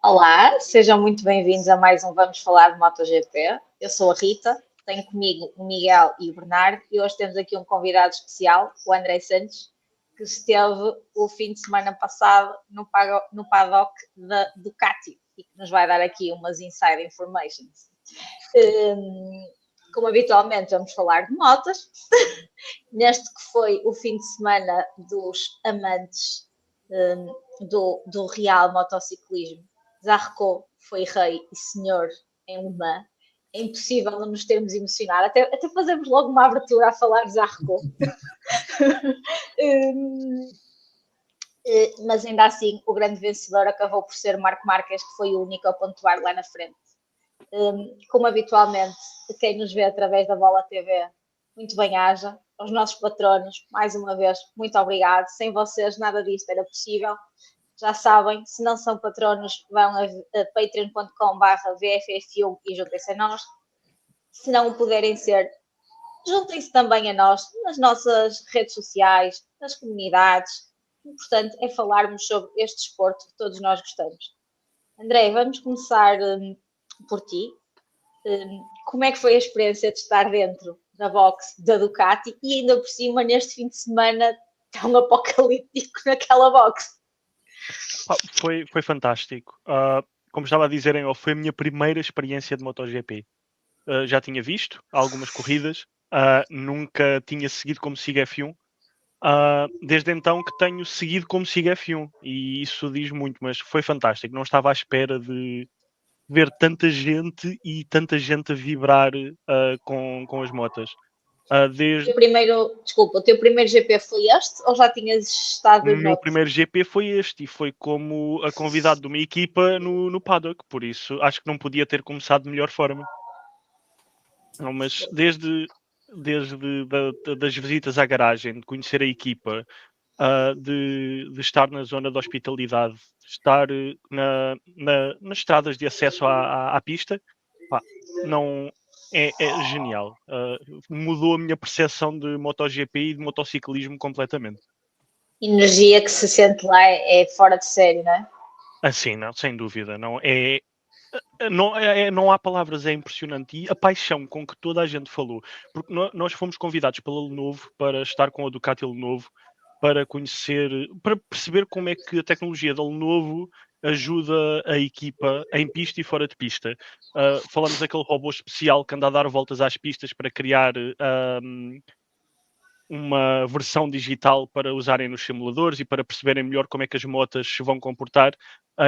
Olá, sejam muito bem-vindos a mais um Vamos Falar de MotoGP. Eu sou a Rita, tenho comigo o Miguel e o Bernardo e hoje temos aqui um convidado especial, o André Santos, que esteve o fim de semana passado no paddock da Ducati e que nos vai dar aqui umas inside informations. Como habitualmente vamos falar de motas, neste que foi o fim de semana dos amantes do real motociclismo. Zarco foi rei e senhor em Le Mans. É impossível não nos termos emocionado. Até fazemos logo uma abertura a falar de Zarco. Mas ainda assim, o grande vencedor acabou por ser Marc Marquez, que foi o único a pontuar lá na frente. Como habitualmente, quem nos vê através da Bola TV, muito bem-haja. Aos nossos patronos, mais uma vez, muito obrigado. Sem vocês, nada disto era possível. Já sabem, se não são patronos, vão a patreon.com/VFF1 e juntem-se a nós. Se não o puderem ser, juntem-se também a nós nas nossas redes sociais, nas comunidades. O importante é falarmos sobre este desporto que todos nós gostamos. André, vamos começar por ti. Como é que foi a experiência de estar dentro da box da Ducati e ainda por cima neste fim de semana tão apocalíptico naquela box? Foi fantástico. Como estava a dizer, foi a minha primeira experiência de MotoGP. Já tinha visto algumas corridas, nunca tinha seguido como sigo F1. Desde então que tenho seguido como sigo F1 e isso diz muito, mas foi fantástico. Não estava à espera de ver tanta gente e tanta gente a vibrar com as motas. O teu primeiro GP foi este ou já tinhas estado O em meu outro? primeiro GP foi este e foi como a convidado de uma equipa no paddock, por isso acho que não podia ter começado de melhor forma. Não, mas desde das visitas à garagem, de conhecer a equipa, de estar na zona de hospitalidade, de estar nas estradas de acesso à pista, pá, não, é genial. Mudou a minha percepção de MotoGP e de motociclismo completamente. Energia que se sente lá é fora de série, não é? Assim, não, sem dúvida. Não há palavras, é impressionante. E a paixão com que toda a gente falou. Porque nós fomos convidados pela Lenovo para estar com a Ducati Lenovo, para perceber como é que a tecnologia da Lenovo ajuda a equipa em pista e fora de pista. Falamos daquele robô especial que anda a dar voltas às pistas para criar uma versão digital para usarem nos simuladores e para perceberem melhor como é que as motas se vão comportar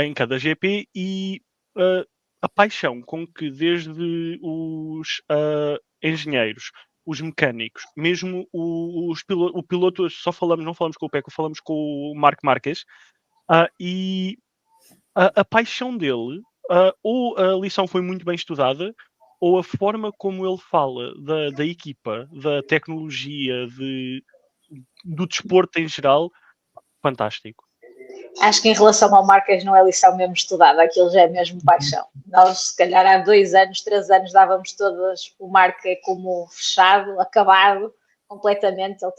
em cada GP e a paixão com que desde os engenheiros, os mecânicos, mesmo o piloto, não falamos com o Pecco, falamos com o Marc Marquez, e a paixão dele, ou a lição foi muito bem estudada, ou a forma como ele fala da equipa, da tecnologia, do desporto em geral, fantástico. Acho que em relação ao Marques não é lição mesmo estudada, aquilo já é mesmo paixão. Nós, se calhar, há 2 anos, 3 anos, dávamos todas o Marques como fechado, acabado, completamente. Ele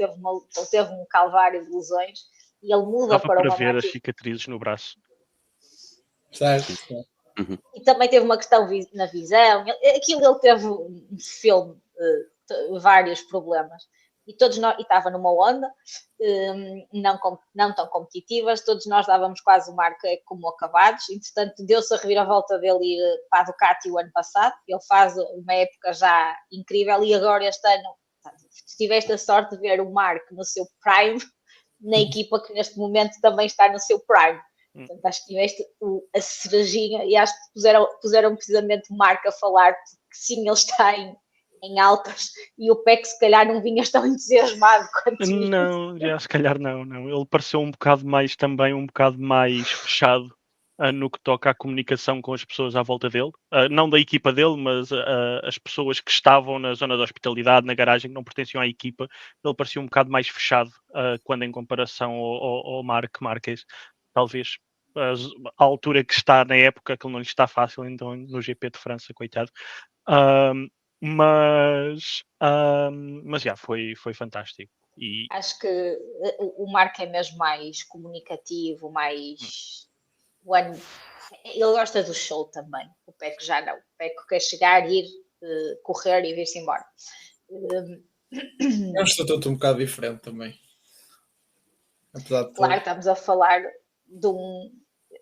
teve um calvário de lesões e ele muda Dava para para uma ver as máquina. cicatrizes no braço. Certo. E também teve uma questão na visão. Aquilo ele teve um filme, vários problemas. E todos nós, e estava numa onda não tão competitivas, todos nós dávamos quase o Marco como acabados. Entretanto, deu-se a reviravolta dele ir para a Ducati o ano passado. Ele faz uma época já incrível e agora este ano tiveste a sorte de ver o Marco no seu prime, na equipa que neste momento também está no seu prime. Portanto, acho que tiveste a cerejinha e acho que puseram precisamente o Marco a falar que sim, ele está em altas e o PEC se calhar não vinha tão entusiasmado quanto isso. Não, já se calhar não. Ele pareceu um bocado mais fechado no que toca à comunicação com as pessoas à volta dele. Não da equipa dele, mas as pessoas que estavam na zona de hospitalidade, na garagem, que não pertenciam à equipa. Ele parecia um bocado mais fechado quando em comparação ao Marc Marquez. Talvez a altura que está na época, que ele não lhe está fácil, então no GP de França, coitado. Mas já, foi fantástico. E acho que o Marco é mesmo mais comunicativo, mais Ele gosta do show também. O Peco já não. O Peco quer chegar, ir, correr e vir-se embora. É um estatuto um bocado diferente também. Apesar de Claro, tudo. estamos a falar de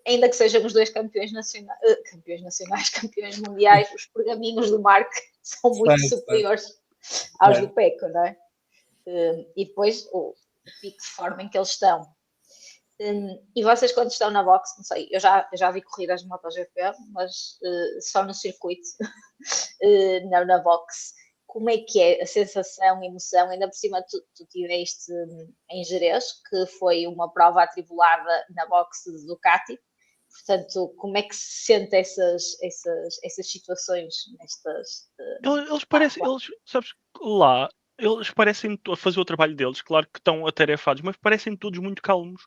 ainda que sejam os dois campeões nacionais, campeões mundiais, os pergaminhos do Mark são muito superiores aos do Peco, não é? E depois o pico de forma em que eles estão. E vocês, quando estão na box, não sei, eu já vi corridas de MotoGP, mas só no circuito, não na box. Como é que é a sensação, a emoção? Ainda por cima, tu tiveste em Jerez, que foi uma prova atribulada na box de Ducati. Portanto, como é que se sente essas situações nestas... Eles parecem, sabes, lá, eles parecem a fazer o trabalho deles, claro que estão atarefados, mas parecem todos muito calmos.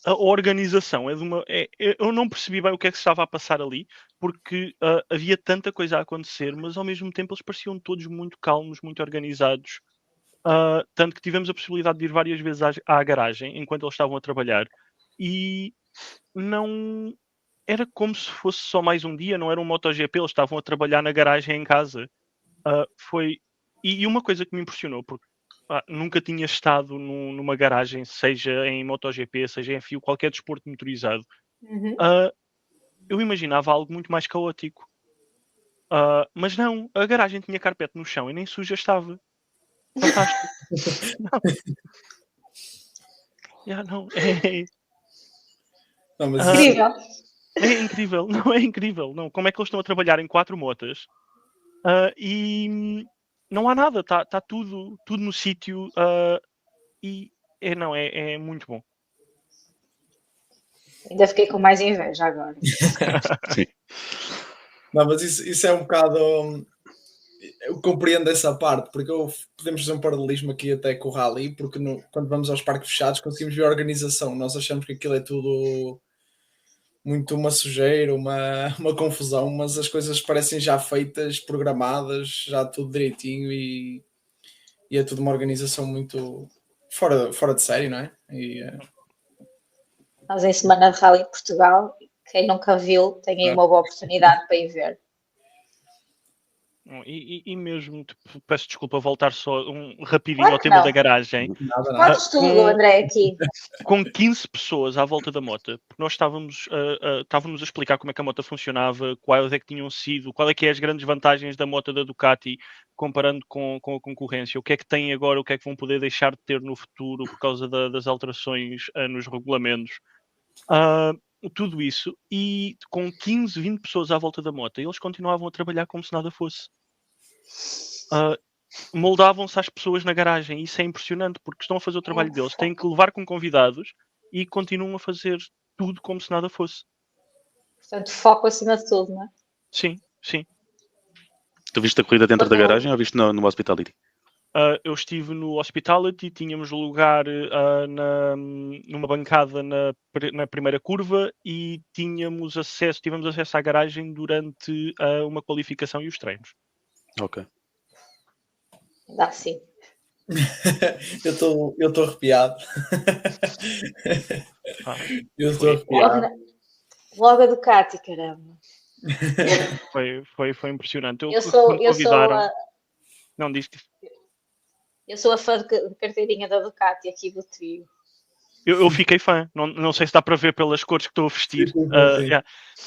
A organização é de uma... eu não percebi bem o que é que se estava a passar ali, porque havia tanta coisa a acontecer, mas ao mesmo tempo eles pareciam todos muito calmos, muito organizados. Tanto que tivemos a possibilidade de ir várias vezes à garagem, enquanto eles estavam a trabalhar, e não... Era como se fosse só mais um dia, não era um MotoGP, eles estavam a trabalhar na garagem em casa. E uma coisa que me impressionou, porque nunca tinha estado numa garagem, seja em MotoGP, seja em FIA, qualquer desporto motorizado. Eu imaginava algo muito mais caótico. Mas não, a garagem tinha carpete no chão e nem suja estava. Fantástico. Não, mas Incrível. É incrível, não é incrível. Não. Como é que eles estão a trabalhar em 4 motas e não há nada, está tudo no sítio e é muito bom. Ainda fiquei com mais inveja agora. Sim. Não, mas isso é um bocado... Eu compreendo essa parte, porque podemos fazer um paralelismo aqui até com o Rally, porque quando vamos aos parques fechados conseguimos ver a organização. Nós achamos que aquilo é tudo muito uma sujeira, uma confusão, mas as coisas parecem já feitas, programadas, já tudo direitinho e é tudo uma organização muito fora de série, não é? Nós em Semana de Rally de Portugal, quem nunca viu, tem aí uma boa oportunidade para ir ver. E mesmo, peço desculpa, voltar só rapidinho Claro ao tema não. da garagem. Nada. Podes tudo, André, aqui. Com 15 pessoas à volta da moto, porque nós estávamos a explicar como é que a moto funcionava, quais é que tinham sido, qual é que é as grandes vantagens da moto da Ducati, comparando com a concorrência, o que é que têm agora, o que é que vão poder deixar de ter no futuro por causa das alterações nos regulamentos. Tudo isso, e com 15, 20 pessoas à volta da moto, eles continuavam a trabalhar como se nada fosse. Moldavam-se às pessoas na garagem. Isso é impressionante, porque estão a fazer o trabalho deles, têm que levar com convidados e continuam a fazer tudo como se nada fosse. Portanto, foco acima de tudo, não é? Sim. Tu viste a corrida dentro da garagem ou viste no Hospitality? Eu estive no Hospitality, tínhamos lugar numa bancada na primeira curva e tivemos acesso à garagem durante uma qualificação e os treinos. Ok. Dá sim. Eu estou arrepiado. Eu estou arrepiado. Logo a Ducati, caramba. Foi impressionante. Eu sou Não, diz que... Eu sou a fã de carteirinha da Ducati aqui do trio. Eu fiquei fã, não sei se dá para ver pelas cores que estou a vestir,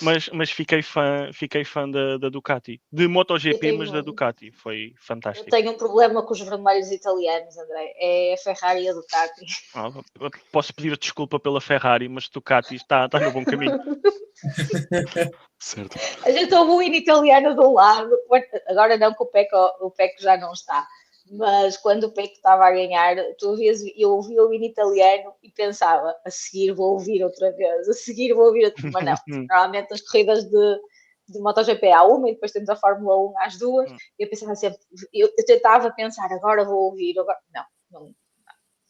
mas fiquei fã da Ducati, de MotoGP, mas da Ducati, foi fantástico. Eu tenho um problema com os vermelhos italianos, André, é a Ferrari e a Ducati. Posso pedir desculpa pela Ferrari, mas Ducati está no bom caminho. Certo. A gente ouve o hino italiano de um lado, agora não que o Pecco já não está. Mas quando o Pecco estava a ganhar, eu ouvia o hino italiano e pensava, a seguir vou ouvir outra vez, mas não. Normalmente as corridas de MotoGP há uma e depois temos a Fórmula 1 às duas, e eu pensava sempre, eu tentava pensar, agora vou ouvir,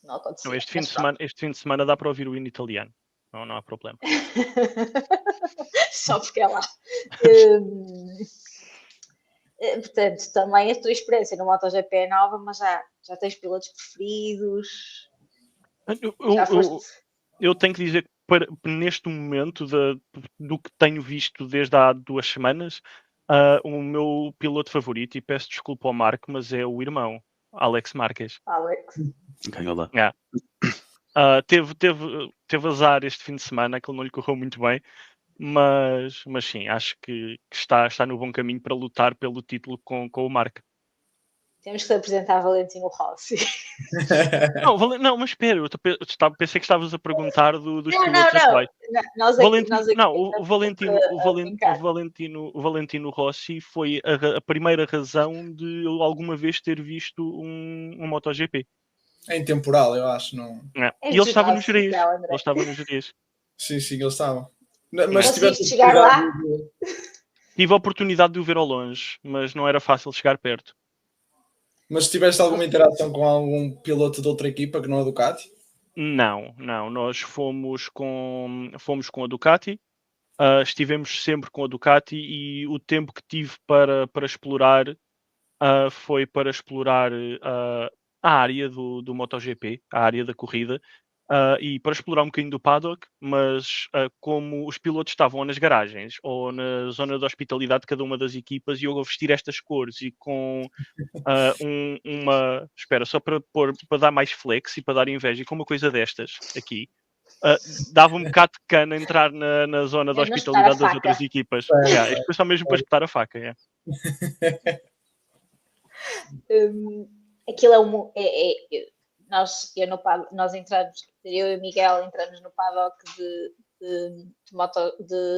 não aconteceu. Não, este fim de semana dá para ouvir o hino italiano, não há problema. Só porque é lá. Portanto, também a tua experiência no MotoGP é nova, mas já tens pilotos preferidos? Eu tenho que dizer que neste momento, do que tenho visto desde há 2 semanas, o meu piloto favorito, e peço desculpa ao Marco, mas é o irmão, Alex Marques. Alex. Ganhou lá. Teve azar este fim de semana, que ele não lhe correu muito bem, mas sim, acho que está no bom caminho para lutar pelo título com o Marco. Temos que se apresentar a Valentino Rossi. Não, mas espera, pensei que estavas a perguntar dos Não, pilotos atuais. Nós aqui O Valentino Rossi foi a primeira razão de eu alguma vez ter visto um MotoGP. É intemporal, eu acho. Não... E ele estava no Jerez. Sim, ele estava. Mas tiveste chegar lá? Tive a oportunidade de o ver ao longe, mas não era fácil chegar perto. Mas tiveste alguma interação com algum piloto de outra equipa que não a Ducati? Não. Nós fomos com a Ducati. Estivemos sempre com a Ducati e o tempo que tive para explorar foi para explorar a área do MotoGP, a área da corrida, e para explorar um bocadinho do paddock, mas como os pilotos estavam nas garagens ou na zona de hospitalidade de cada uma das equipas, e eu a vestir estas cores e com espera, só para dar mais flex e para dar inveja, e com uma coisa destas aqui, dava um bocado de cana entrar na zona de hospitalidade das outras equipas. Isto foi só mesmo para espetar a faca. Aquilo nós entramos, eu e o Miguel entramos no paddock de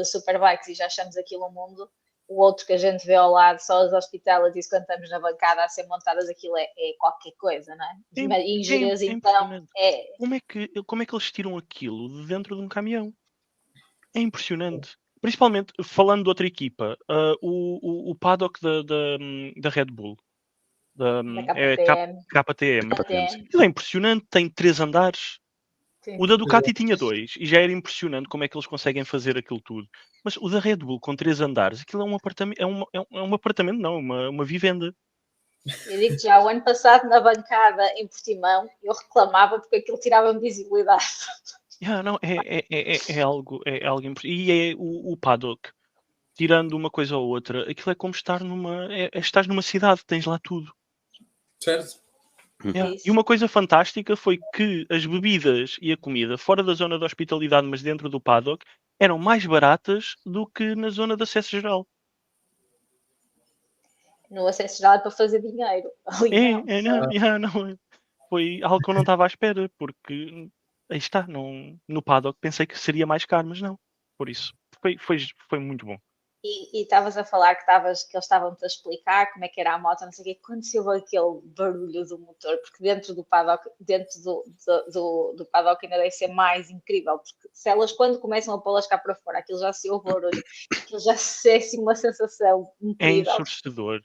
Superbikes e já achamos aquilo um mundo. O outro que a gente vê ao lado, só as hospitalities, quando estamos na bancada a ser montadas, aquilo é qualquer coisa, não é? E em Jerez, então, Como é que eles tiram aquilo de dentro de um caminhão? É impressionante. Principalmente, falando de outra equipa, o paddock da Red Bull, da KTM. Aquilo é impressionante, tem 3 andares. Sim. O da Ducati tinha 2 e já era impressionante como é que eles conseguem fazer aquilo tudo. Mas o da Red Bull com 3 andares, aquilo é um apartamento, uma vivenda. Eu digo já, o ano passado na bancada em Portimão, eu reclamava porque aquilo tirava-me visibilidade. É algo impressionante. E é o paddock, tirando uma coisa ou outra, aquilo é como estar estás numa cidade, tens lá tudo. Certo. E uma coisa fantástica foi que as bebidas e a comida fora da zona de hospitalidade, mas dentro do paddock, eram mais baratas do que na zona de acesso geral. No acesso geral é para fazer dinheiro. Não. Foi algo que eu não estava à espera, porque aí está, no paddock pensei que seria mais caro, mas não. Por isso, foi muito bom. E estavas a falar que eles estavam-te a explicar como é que era a moto, não sei o quê, quando se ouve aquele barulho do motor, porque dentro do paddock ainda deve ser mais incrível, porque se elas quando começam a pô-las cá para fora, aquilo já se ouve barulho, aquilo já se é assim uma sensação incrível. É ensurdecedor.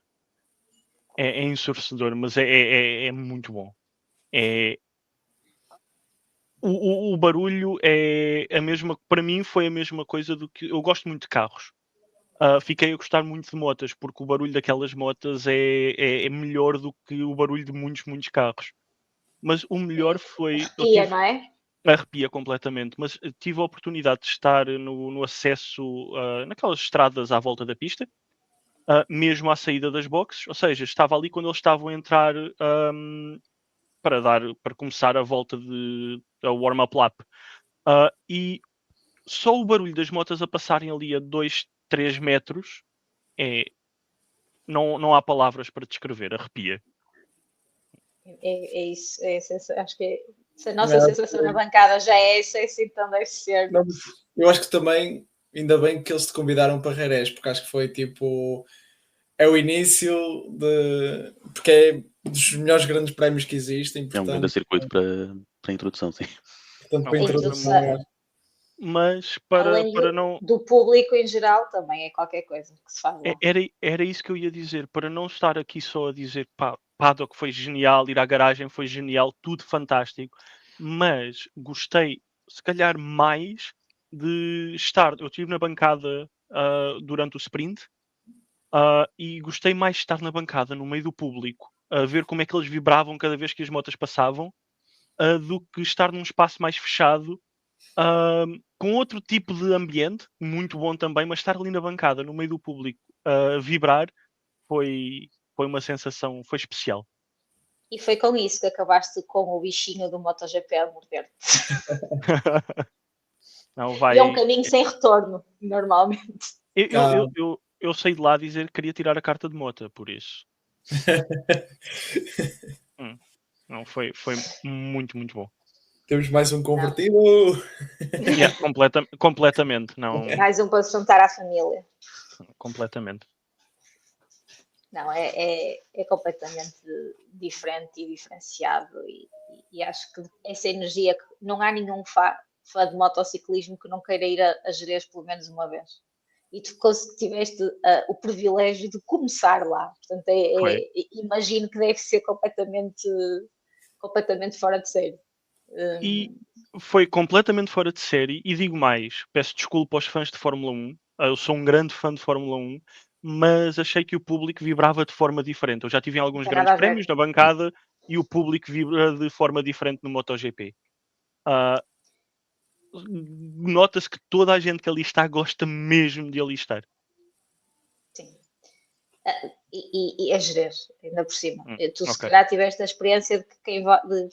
É ensurdecedor, mas é muito bom. O barulho é a mesma, para mim foi a mesma coisa do que eu gosto muito de carros. Fiquei a gostar muito de motas, porque o barulho daquelas motas é melhor do que o barulho de muitos carros. Mas o melhor foi... Arrepia, não é? Arrepia completamente, mas tive a oportunidade de estar no acesso, naquelas estradas à volta da pista, mesmo à saída das boxes, ou seja, estava ali quando eles estavam a entrar para começar a volta a warm-up lap. E só o barulho das motas a passarem ali a 2-3 metros não há palavras para descrever, arrepia. É isso, acho que se a nossa sensação na bancada já é essa, então deve ser. Não, eu acho que também, ainda bem que eles te convidaram para Jerez, porque acho que foi tipo, é o início porque é dos melhores grandes prémios que existem. Portanto, é um grande circuito para a introdução, sim. Portanto, para a introdução. Mas para não... do público em geral também é qualquer coisa que se faz lá. Era isso que eu ia dizer, para não estar aqui só a dizer paddock foi genial, ir à garagem foi genial, tudo fantástico, mas gostei se calhar mais de estar, eu estive na bancada durante o sprint e gostei mais de estar na bancada no meio do público, a ver como é que eles vibravam cada vez que as motas passavam, do que estar num espaço mais fechado com outro tipo de ambiente, muito bom também, mas estar ali na bancada, no meio do público, a vibrar, foi uma sensação, foi especial. E foi com isso que acabaste com o bichinho do MotoGP a morder. Não, E é um caminho sem retorno, normalmente. Eu saí de lá a dizer que queria tirar a carta de moto, por isso. Não, foi muito, muito bom. Temos mais um convertido. Yeah, completamente. Não, Mais um para se juntar à família. completamente. Não, é completamente diferente e diferenciado. E acho que essa energia, que não há nenhum fã de motociclismo que não queira ir a Jerez pelo menos uma vez. E tu tiveste o privilégio de começar lá. Portanto, imagino que deve ser completamente fora de série. E foi completamente fora de série. E digo mais, peço desculpa aos fãs de Fórmula 1. Eu sou um grande fã de Fórmula 1, mas achei que o público vibrava de forma diferente. Eu já tive em alguns Não tem grandes nada a ver. prémios na bancada e o público vibra de forma diferente no MotoGP. Nota-se que toda a gente que ali está gosta mesmo de ali estar. Sim. E a Jerez, ainda por cima. Tu se ok. calhar tiveste a experiência de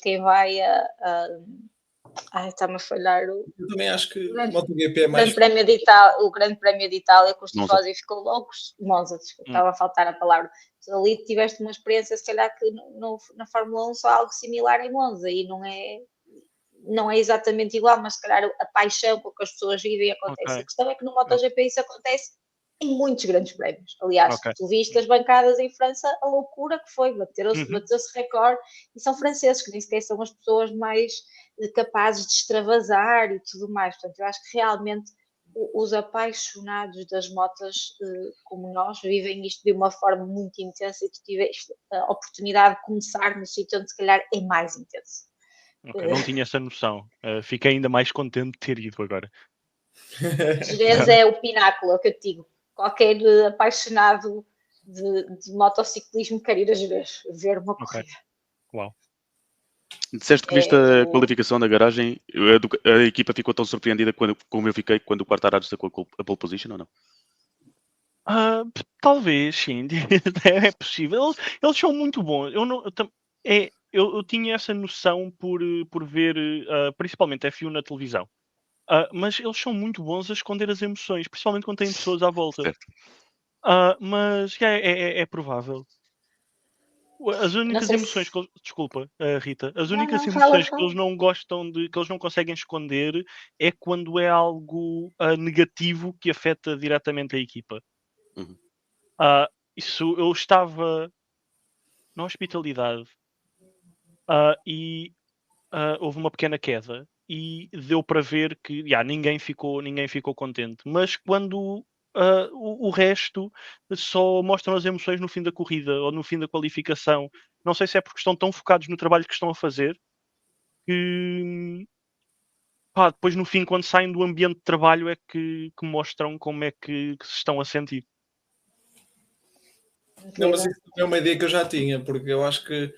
quem vai Ai, está-me a falhar o Eu também acho que Grande- o MotoGP é Grande mais. Prémio de Itália, o Grande Prémio de Itália, que os Monza. tifosi ficou loucos. Monza, desculpa, estava a faltar a palavra. Tu ali tiveste uma experiência, se calhar, que na Fórmula 1 só algo similar em Monza e não é exatamente igual, mas se calhar a paixão com que as pessoas vivem acontece. Ok. A questão é que no MotoGP isso acontece em muitos grandes prémios. Aliás, Ok. tu viste as bancadas em França, a loucura que foi, bateu-se recorde, e são franceses, que nem sequer são as pessoas mais capazes de extravasar e tudo mais. Portanto, eu acho que realmente os apaixonados das motas, como nós, vivem isto de uma forma muito intensa e tu tiveste a oportunidade de começar no sítio onde se calhar é mais intenso. Ok, não tinha essa noção. Fiquei ainda mais contente de ter ido agora. Jerez é o pináculo, é o que eu te digo. Qualquer apaixonado de motociclismo quer ir a Jerez, ver uma corrida. Uau. Disseste que viste a qualificação da garagem. A equipa ficou tão surpreendida como eu fiquei quando o Quartararo sacou a pole position ou não? Talvez, sim. É possível. Eles são muito bons. Eu tinha essa noção por ver principalmente F1 na televisão. Mas eles são muito bons a esconder as emoções, principalmente quando têm pessoas à volta. Certo. Mas é provável. As únicas emoções que eles... Desculpa, Rita. As únicas emoções que eles não gostam que eles não conseguem esconder é quando é algo negativo que afeta diretamente a equipa. Uhum. Isso, eu estava na hospitalidade e houve uma pequena queda e deu para ver que ninguém ficou contente. Mas quando o resto só mostram as emoções no fim da corrida ou no fim da qualificação, não sei se é porque estão tão focados no trabalho que estão a fazer que depois no fim, quando saem do ambiente de trabalho, é que mostram como é que se estão a sentir. Não, mas isso é uma ideia que eu já tinha, porque eu acho que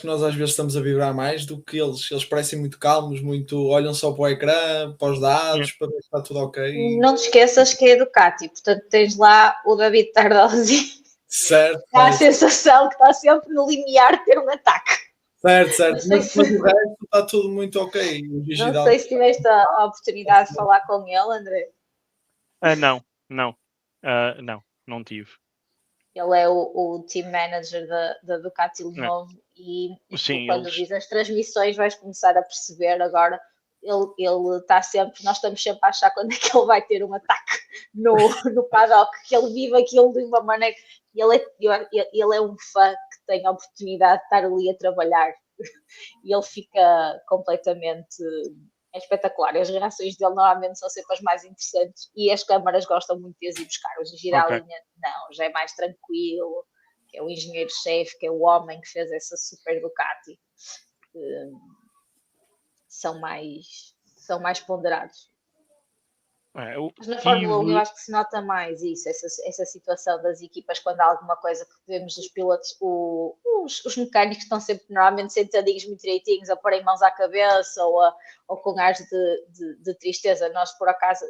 nós às vezes estamos a vibrar mais do que eles. Eles parecem muito calmos, olham só para o ecrã, para os dados, para ver se está tudo ok. Não te esqueças que é Ducati, portanto tens lá o David Tardosi. Certo. Dá a sensação que está sempre no limiar de ter um ataque. Certo. Mas o resto está tudo muito ok. Não sei se tiveste a oportunidade de falar com ele, André. Não tive. Ele é o team manager da Ducati Lenovo e Sim, quando vis as transmissões vais começar a perceber agora. Ele está sempre, nós estamos sempre a achar quando é que ele vai ter um ataque no paddock, que ele vive aquilo de uma maneira. Ele é um fã que tem a oportunidade de estar ali a trabalhar e ele fica completamente. É espetacular. As reações dele normalmente são sempre as mais interessantes e as câmaras gostam muito de as ir buscar. Os de Giralinha, não, já é mais tranquilo, que é o engenheiro-chefe, que é o homem que fez essa super Ducati. São mais ponderados. Mas na Fórmula 1 eu acho que se nota mais isso, essa situação das equipas quando há alguma coisa que vemos dos pilotos, o os mecânicos estão sempre normalmente sentadinhos, muito direitinhos, a porem mãos à cabeça ou com ares de tristeza. Nós, por acaso,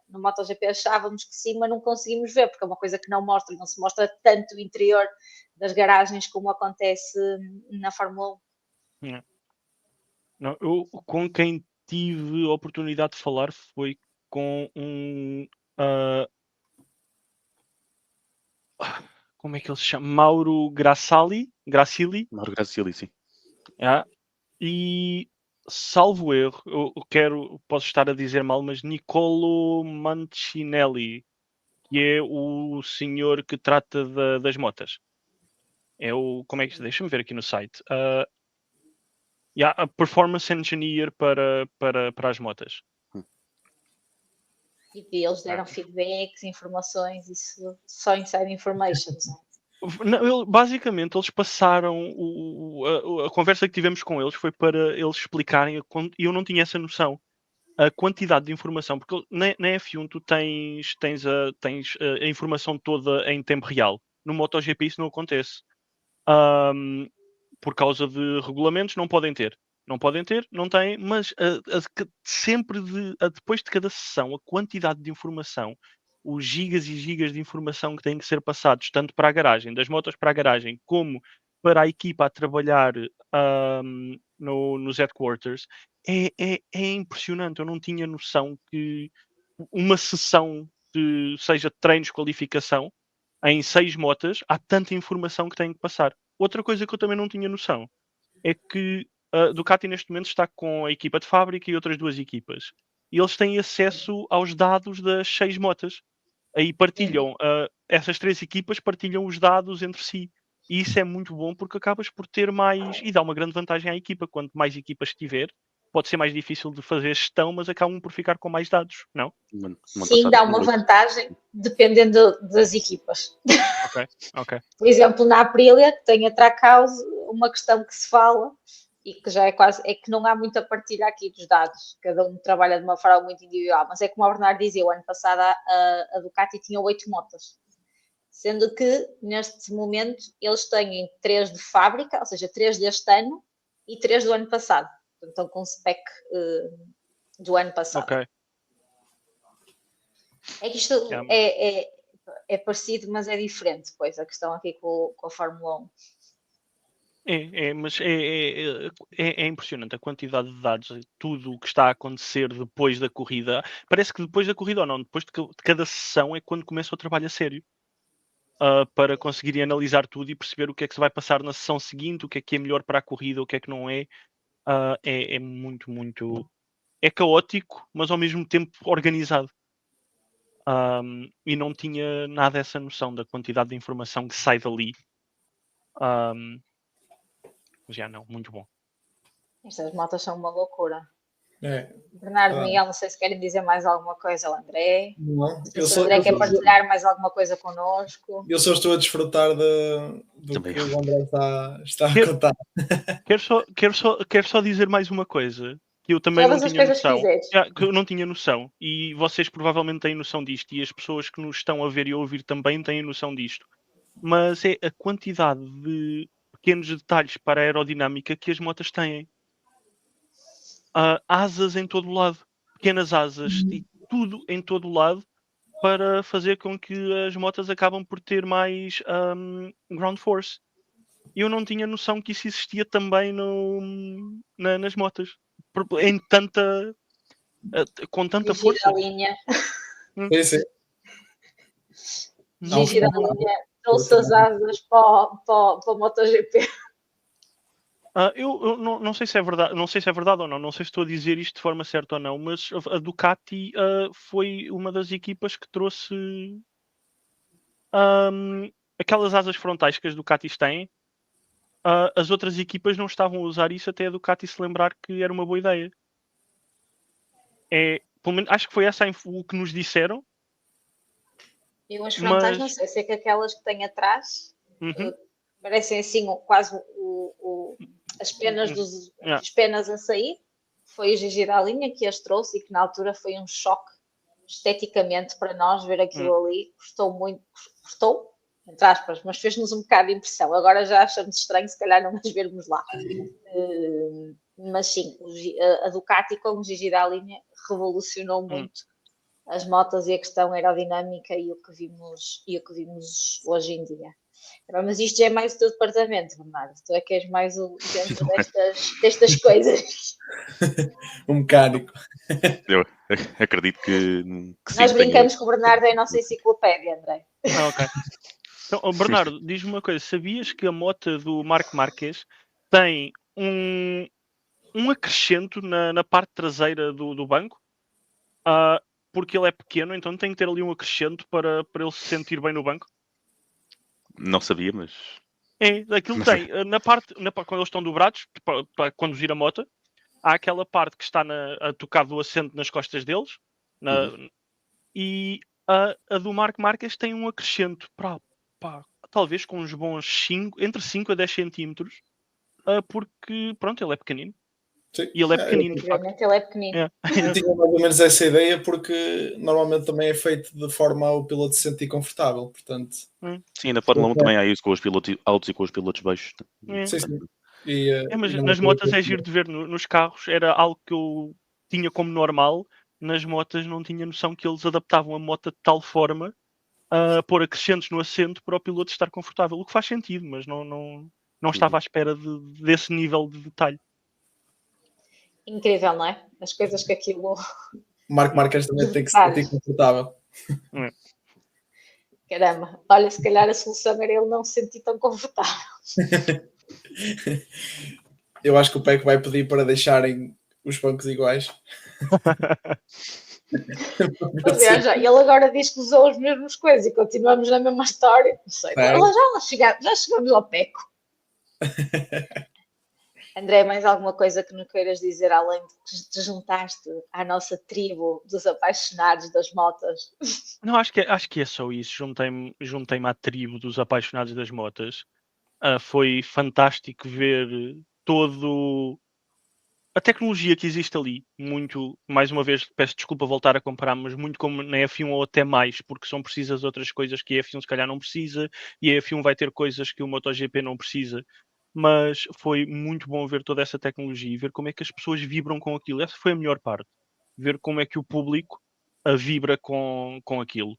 no MotoGP achávamos que sim, mas não conseguimos ver, porque é uma coisa que não se mostra tanto o interior das garagens como acontece na Fórmula 1. Não, eu com quem tive a oportunidade de falar foi com como é que ele se chama? Mauro Gracili, Mauro Gracili, sim. e salvo erro, posso estar a dizer mal, mas Nicolo Mancinelli, que é o senhor que trata das motas. É o, como é que deixa-me ver aqui no site. A Performance Engineer para as motas. E eles deram feedbacks, informações, isso só inside information. Basicamente, eles passaram a conversa que tivemos com eles foi para eles explicarem, e eu não tinha essa noção, a quantidade de informação, porque na F1 tu tens a informação toda em tempo real. No MotoGP isso não acontece. Por causa de regulamentos, não podem ter, não têm, mas sempre depois de cada sessão, a quantidade de informação, os gigas e gigas de informação que têm que ser passados, tanto para a garagem, das motos para a garagem, como para a equipa a trabalhar nos headquarters, é impressionante. Eu não tinha noção que uma sessão seja treinos, qualificação, em 6 motas, há tanta informação que têm que passar. Outra coisa que eu também não tinha noção é que a Ducati neste momento está com a equipa de fábrica e outras 2 equipas. E eles têm acesso aos dados das 6 motas. Aí partilham, essas 3 equipas partilham os dados entre si. E isso é muito bom porque acabas por ter mais, e dá uma grande vantagem à equipa. Quanto mais equipas tiver, pode ser mais difícil de fazer gestão, mas acabam por ficar com mais dados, não? Sim, dá uma vantagem dependendo das equipas. Ok. Por exemplo, na Aprilia, que tem a Trackhouse, uma questão que se fala e que já é que não há muita partilha aqui dos dados. Cada um trabalha de uma forma muito individual. Mas é como o Bernardo dizia, o ano passado a Ducati tinha 8 motas. Sendo que, neste momento, eles têm 3 de fábrica, ou seja, 3 deste ano e 3 do ano passado. Então, com o spec do ano passado. Ok. É que isto é parecido, mas é diferente, pois, a questão aqui com a Fórmula 1. Mas é impressionante a quantidade de dados, tudo o que está a acontecer depois da corrida. Parece que depois da corrida ou não, depois de cada sessão é quando começa o trabalho a sério. Para conseguirem analisar tudo e perceber o que é que se vai passar na sessão seguinte, o que é melhor para a corrida, o que é que não é. É muito... É caótico, mas ao mesmo tempo organizado. E não tinha nada essa noção da quantidade de informação que sai dali. Já não, muito bom. Estas motas são uma loucura. É. Bernardo, Miguel, não sei se querem dizer mais alguma coisa ao André. Não, se o André quer partilhar mais alguma coisa connosco. Eu só estou a desfrutar do que o André está a contar. Quero só dizer mais uma coisa. Que eu também não tinha noção. Que eu não tinha noção. E vocês provavelmente têm noção disto. E as pessoas que nos estão a ver e a ouvir também têm noção disto. Mas é a quantidade de pequenos detalhes para a aerodinâmica que as motas têm. Asas em todo lado. Pequenas asas. E tudo em todo lado. Para fazer com que as motas acabam por ter mais ground force. E eu não tinha noção que isso existia também nas motas. Com tanta força. A linha. Sim. Gigi a linha trouxe as asas para o MotoGP. Eu não sei se é verdade, ou não sei se estou a dizer isto de forma certa ou não, mas a Ducati foi uma das equipas que trouxe aquelas asas frontais que as Ducatis têm. As outras equipas não estavam a usar isso até a Ducati se lembrar que era uma boa ideia. Pelo menos, acho que foi essa o que nos disseram. Eu as frontais não sei, sei que aquelas que têm atrás parecem assim quase as penas as penas a sair. Foi o Gigi da linha que as trouxe e que na altura foi um choque esteticamente para nós ver aquilo ali. Custou muito, entre aspas, mas fez-nos um bocado de impressão. Agora já achamos estranho, se calhar, não as vermos lá. Mas sim, a Ducati com o Gigi Dall'Igna revolucionou muito as motas e a questão aerodinâmica e o que vimos hoje em dia. Mas isto já é mais o teu departamento, Bernardo. Tu é que és mais o dentro destas coisas. Um mecânico. Eu acredito que sim. Nós brincamos que o Bernardo é a nossa enciclopédia, André. Ok. Então, Bernardo, diz-me uma coisa. Sabias que a moto do Marc Márquez tem um acrescento na parte traseira do banco? Porque ele é pequeno, então tem que ter ali um acrescento para ele se sentir bem no banco? Não sabia, mas... Aquilo tem. Na parte, quando eles estão dobrados, para conduzir a moto, há aquela parte que está a tocar do assento nas costas deles. E a do Marc Márquez tem um acrescento para talvez com uns bons entre 5 a 10 centímetros, porque, pronto, ele é pequenino. Sim. E ele é pequenino, de facto. Realmente ele é pequenino. Eu tinha mais ou menos essa ideia, porque normalmente também é feito de forma ao piloto se sentir confortável, portanto... Sim, na Fórmula 1 também há isso, com os pilotos altos e com os pilotos baixos. Sim, sim. Mas nas motas é giro de ver. Nos carros era algo que eu tinha como normal. Nas motas não tinha noção que eles adaptavam a moto de tal forma a pôr acrescentos no assento para o piloto estar confortável. O que faz sentido, mas não estava à espera desse nível de detalhe. Incrível, não é? As coisas que aquilo... O Marc Márquez também tem que se sentir confortável. Caramba, olha, se calhar a solução era ele não se sentir tão confortável. Eu acho que o PEC vai pedir para deixarem os bancos iguais. Ele agora diz que usou as mesmas coisas e continuamos na mesma história. Não sei, já chegamos ao PECO. André, mais alguma coisa que nos queiras dizer, além de que te juntaste à nossa tribo dos apaixonados das motas? Não, acho que é só isso. Juntei-me à tribo dos apaixonados das motas. Foi fantástico ver a tecnologia que existe ali. Muito, mais uma vez, peço desculpa voltar a comparar, mas muito como na F1 ou até mais, porque são precisas outras coisas que a F1 se calhar não precisa, e a F1 vai ter coisas que o MotoGP não precisa. Mas foi muito bom ver toda essa tecnologia e ver como é que as pessoas vibram com aquilo. Essa foi a melhor parte. Ver como é que o público vibra com aquilo.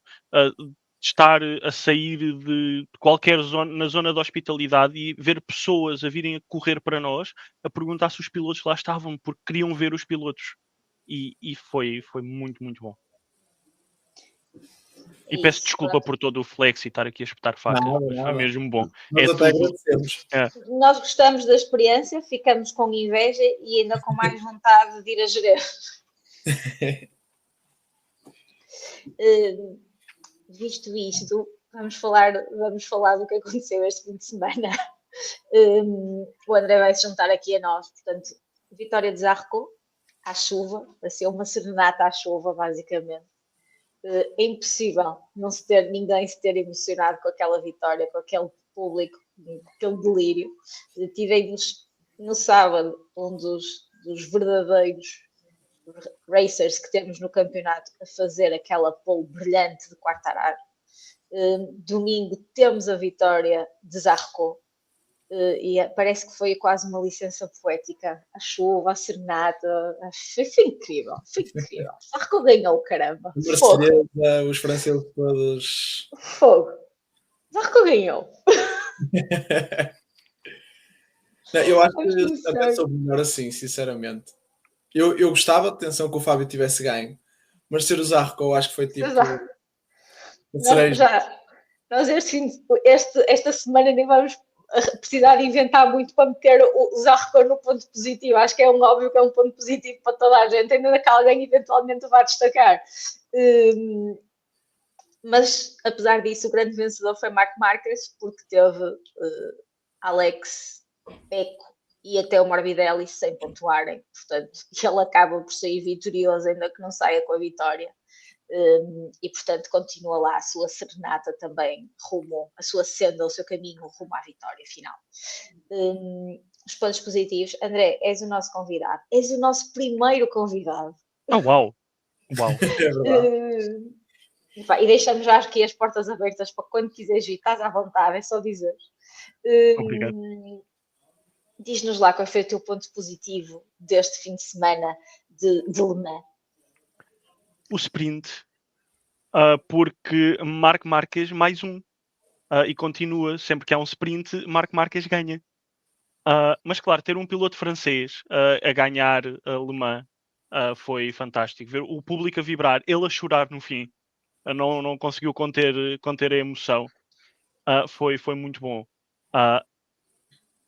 Estar a sair de qualquer zona, na zona da hospitalidade, e ver pessoas a virem a correr para nós, a perguntar se os pilotos lá estavam, porque queriam ver os pilotos. E foi muito, muito bom. E peço desculpa por todo o flex e estar aqui a espetar facas, mas foi mesmo bom. Nós até agradecemos. Nós gostamos da experiência, ficamos com inveja e ainda com mais vontade de ir a Jerez. Visto isto, vamos falar do que aconteceu este fim de semana. O André vai se juntar aqui a nós. Portanto, vitória de Zarco à chuva, vai ser uma serenata à chuva, basicamente. É impossível ninguém se ter emocionado com aquela vitória, com aquele público, com aquele delírio. Tivemos no sábado um dos verdadeiros racers que temos no campeonato a fazer aquela pole brilhante de Quartararo. Domingo temos a vitória de Zarco, e parece que foi quase uma licença poética. A chuva, a serenata, foi incrível, Zarco ganhou, caramba. Os franceses todos. Fogo. Zarco ganhou. Eu acho que até sou melhor assim, sinceramente. Eu gostava, atenção, que o Fábio tivesse ganho, mas ser o Zarco, eu acho que foi tipo. Nós esta semana nem vamos precisar de inventar muito para meter o Zarco no ponto positivo. Acho que é óbvio que é um ponto positivo para toda a gente, ainda que alguém eventualmente vai destacar. Mas, apesar disso, o grande vencedor foi Marc Márquez, porque teve Alex, Pecco e até o Morbidelli sem pontuarem. Portanto, ele acaba por sair vitorioso, ainda que não saia com a vitória. E, portanto, continua lá a sua serenata também rumo, a sua senda, o seu caminho rumo à vitória final. Os pontos positivos. André, és o nosso convidado. És o nosso primeiro convidado. Oh, uau! É verdade. E deixamos já aqui as portas abertas para quando quiseres vir, estás à vontade, é só dizer. Obrigado. Diz-nos lá qual foi o teu ponto positivo deste fim de semana de Le Mans. O sprint, porque Marc Marquez mais um, e continua, sempre que há um sprint, Marc Marquez ganha. Mas claro, ter um piloto francês a ganhar Le Mans foi fantástico. Ver o público a vibrar, ele a chorar no fim, não conseguiu conter a emoção. Foi muito bom.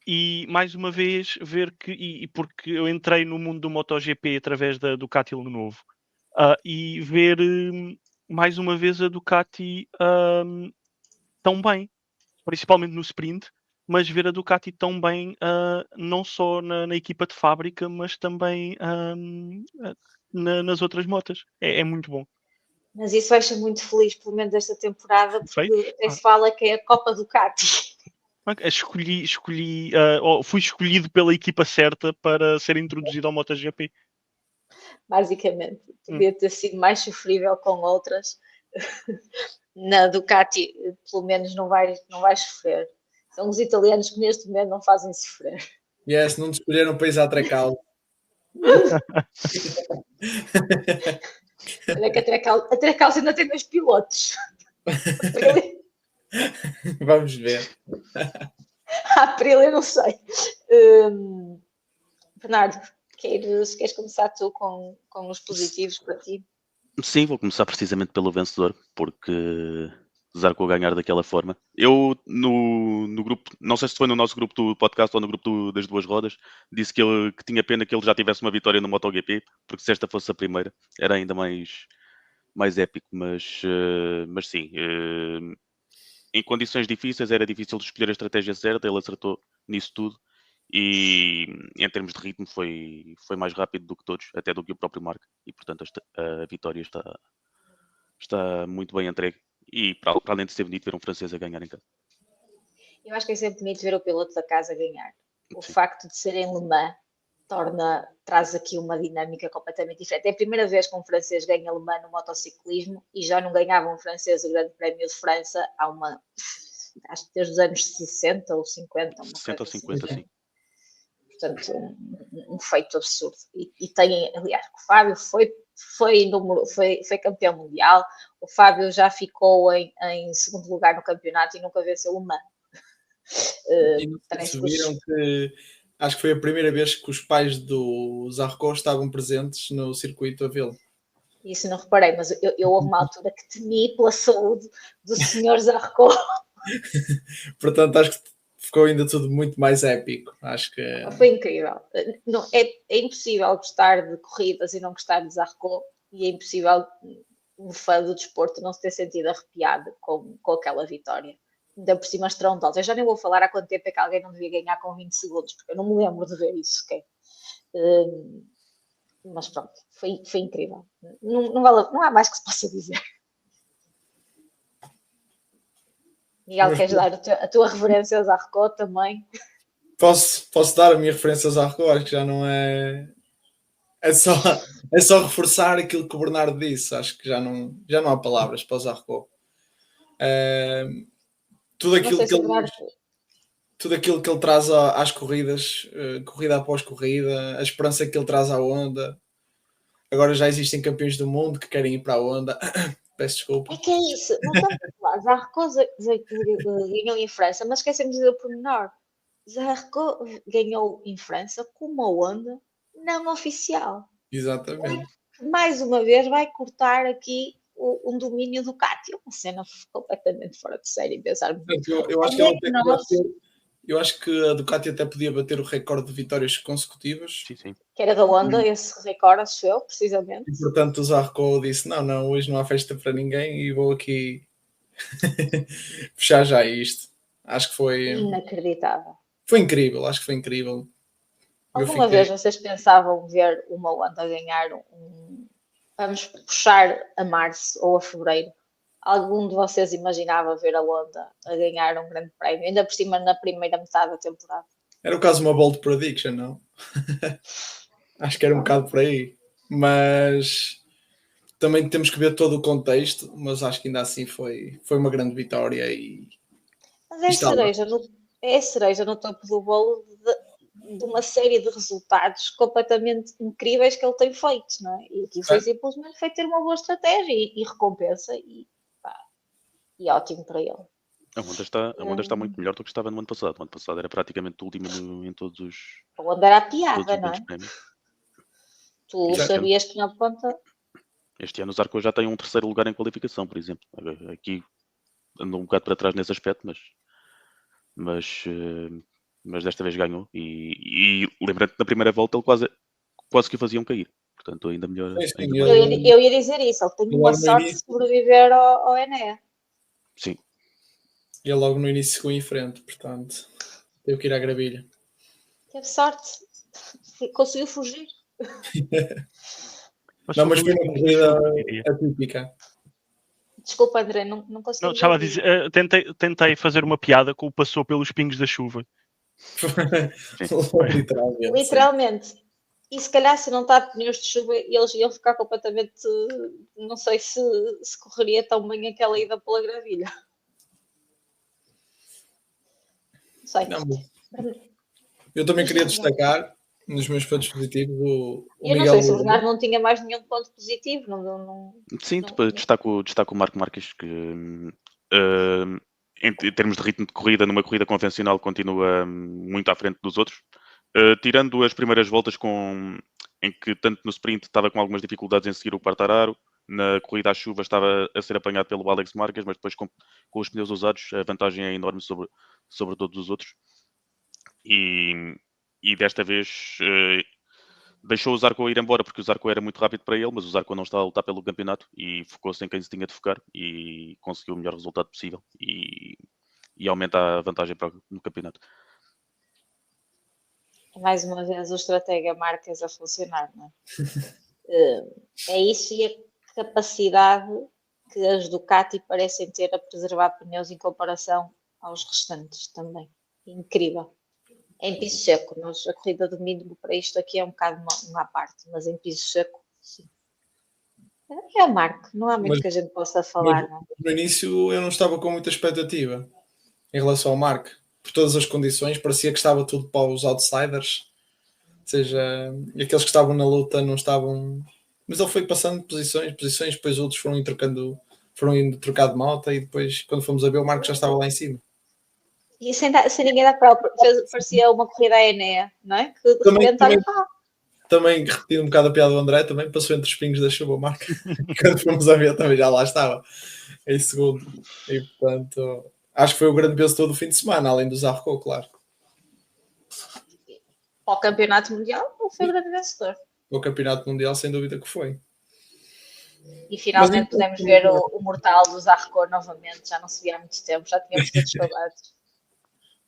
E mais uma vez ver que, e porque eu entrei no mundo do MotoGP através da Ducati Lenovo, e ver mais uma vez a Ducati tão bem, principalmente no sprint, mas ver a Ducati tão bem não só na equipa de fábrica, mas também nas outras motas. É muito bom. Mas isso deixa muito feliz, pelo menos esta temporada, porque Perfeito. até se fala que é a Copa Ducati. Fui escolhido pela equipa certa para ser introduzido ao MotoGP. Basicamente, podia ter sido mais sofrível com outras. Na Ducati, pelo menos não vais sofrer. São os italianos que neste momento não fazem sofrer. Yes, não te escolheram para ir à Trecal. Olha que a Trecal ainda tem 2 pilotos. Vamos ver. A Aprilia, não sei. Bernardo, queres começar tu com os positivos para ti? Sim, vou começar precisamente pelo vencedor, porque Zarco ganhar daquela forma. Eu, no grupo, não sei se foi no nosso grupo do podcast ou no grupo das duas rodas, disse que tinha pena que ele já tivesse uma vitória no MotoGP, porque se esta fosse a primeira, era ainda mais épico, mas sim, em condições difíceis era difícil de escolher a estratégia certa, ele acertou nisso tudo. E em termos de ritmo foi mais rápido do que todos, até do que o próprio Marc, e portanto a vitória está muito bem entregue, e para além de ser bonito ver um francês a ganhar em casa. Eu acho que é sempre bonito ver o piloto da casa ganhar. O Sim. facto de ser em Le Mans traz aqui uma dinâmica completamente diferente. É a primeira vez que um francês ganha Le Mans no motociclismo, e já não ganhava um francês o Grande Prémio de França acho que desde os anos 60 ou 50. 60 ou 50, sim. Portanto, um feito absurdo. E tem, aliás, o Fábio foi campeão mundial, o Fábio já ficou em segundo lugar no campeonato e nunca venceu Le Mans. E viram que acho que foi a primeira vez que os pais do Zarco estavam presentes no circuito a vê-lo. Isso não reparei, mas eu houve uma altura que temi pela saúde do senhor Zarco. Portanto, acho que ficou ainda tudo muito mais épico. Acho que foi incrível. Não, é impossível gostar de corridas e não gostar de Zarco, e é impossível um fã do desporto não se ter sentido arrepiado com aquela vitória. Ainda por cima estrondosa. Eu já nem vou falar há quanto tempo é que alguém não devia ganhar com 20 segundos, porque eu não me lembro de ver isso sequer. Mas pronto, foi incrível. Não há mais que se possa dizer. Miguel, queres dar a tua referência ao Zarco também? Posso dar a minha referência ao Zarco, acho que já não é... É só reforçar aquilo que o Bernardo disse. Acho que já não há palavras para o Zarco. Tudo aquilo que ele traz às corridas, corrida após corrida, a esperança que ele traz à Honda. Agora já existem campeões do mundo que querem ir para a Honda. Peço desculpa. É que é isso, não estamos a falar. Zarco ganhou em França, mas esquecemos de dizer o pormenor. Zarco ganhou em França com uma Honda não oficial. Exatamente. Mais uma vez vai cortar aqui um domínio Ducati, uma cena completamente fora de série, pensar. Eu acho que a Ducati até podia bater o recorde de vitórias consecutivas. Sim. Que era da Honda, esse recorde, acho eu, precisamente. E portanto o Zarco disse, não, hoje não há festa para ninguém e vou aqui fechar já isto. Acho que foi... Inacreditável. Foi incrível, acho que foi incrível. Alguma vez vocês pensavam ver uma Honda ganhar vamos puxar a março ou a fevereiro? Algum de vocês imaginava ver a Honda a ganhar um grande prémio, ainda por cima na primeira metade da temporada? Era o caso de uma bold prediction, não? Acho que era um bocado por aí. Mas também temos que ver todo o contexto, mas acho que ainda assim foi uma grande vitória. Mas é a cereja no topo do bolo de uma série de resultados completamente incríveis que ele tem feito, não é? E aqui foi simplesmente foi ter uma boa estratégia e recompensa e ótimo para ele. A Honda está muito melhor do que estava no ano passado. O ano passado era praticamente o último em todos os. A Honda era a piada, não é? Prémios. Tu sabias que na ponta. Este ano o Zarco já tem um terceiro lugar em qualificação, por exemplo. Aqui andou um bocado para trás nesse aspecto, mas desta vez ganhou. E lembrando que na primeira volta ele quase que o faziam cair. Portanto, ainda melhor. Eu ia dizer isso, ele tem uma sorte de sobreviver ao Enea. Sim. Ele logo no início ficou em frente, portanto, teve que ir à gravilha. Teve sorte, conseguiu fugir. Não, mas foi uma corrida atípica. Desculpa, André, não consegui. Não, estava a dizer, tentei fazer uma piada com o passou pelos pingos da chuva. Literalmente. E se calhar se não está de pneus de chuva, eles iam ficar completamente. Não sei se correria tão bem aquela ida pela gravilha. Não sei. Não, eu também queria destacar nos meus pontos positivos o eu Miguel. Não sei se o Bernardo não tinha mais nenhum ponto positivo. Sim, depois destaco o Marco Marques, que em termos de ritmo de corrida, numa corrida convencional, continua muito à frente dos outros. Tirando as primeiras voltas em que tanto no sprint estava com algumas dificuldades em seguir o Quartararo, na corrida à chuva estava a ser apanhado pelo Alex Marques, mas depois com os pneus usados a vantagem é enorme sobre todos os outros. E desta vez deixou o Zarco ir embora, porque o Zarco era muito rápido para ele, mas o Zarco não está a lutar pelo campeonato e focou-se em quem se tinha de focar e conseguiu o melhor resultado possível e aumenta a vantagem no campeonato. Mais uma vez o estratega Marques a funcionar, não é? É isso e a capacidade que as Ducati parecem ter a preservar pneus em comparação aos restantes também. Incrível. Em piso seco, a corrida de domingo para isto aqui é um bocado uma à parte, mas em piso seco, sim. É o Marco, não há muito que a gente possa falar. Não? No início eu não estava com muita expectativa em relação ao Marco. Por todas as condições, parecia que estava tudo para os outsiders. Ou seja, aqueles que estavam na luta não estavam... Mas ele foi passando de posições, depois outros foram indo trocar de moto e depois, quando fomos a ver, o Marco já estava lá em cima. E sem ninguém dar prova, parecia uma corrida à Enea, não é? Que de repente também repetindo um bocado a piada do André, também passou entre os pingos da chuva o Marco. Quando fomos a ver, também já lá estava, em segundo. E portanto, acho que foi o grande vencedor do fim de semana, além do Zarco, claro. Para o Campeonato Mundial, ele foi o grande vencedor. O Campeonato Mundial, sem dúvida que foi. E finalmente podemos ver o mortal do Zarco novamente, já não se via há muito tempo, já tínhamos todos saudades.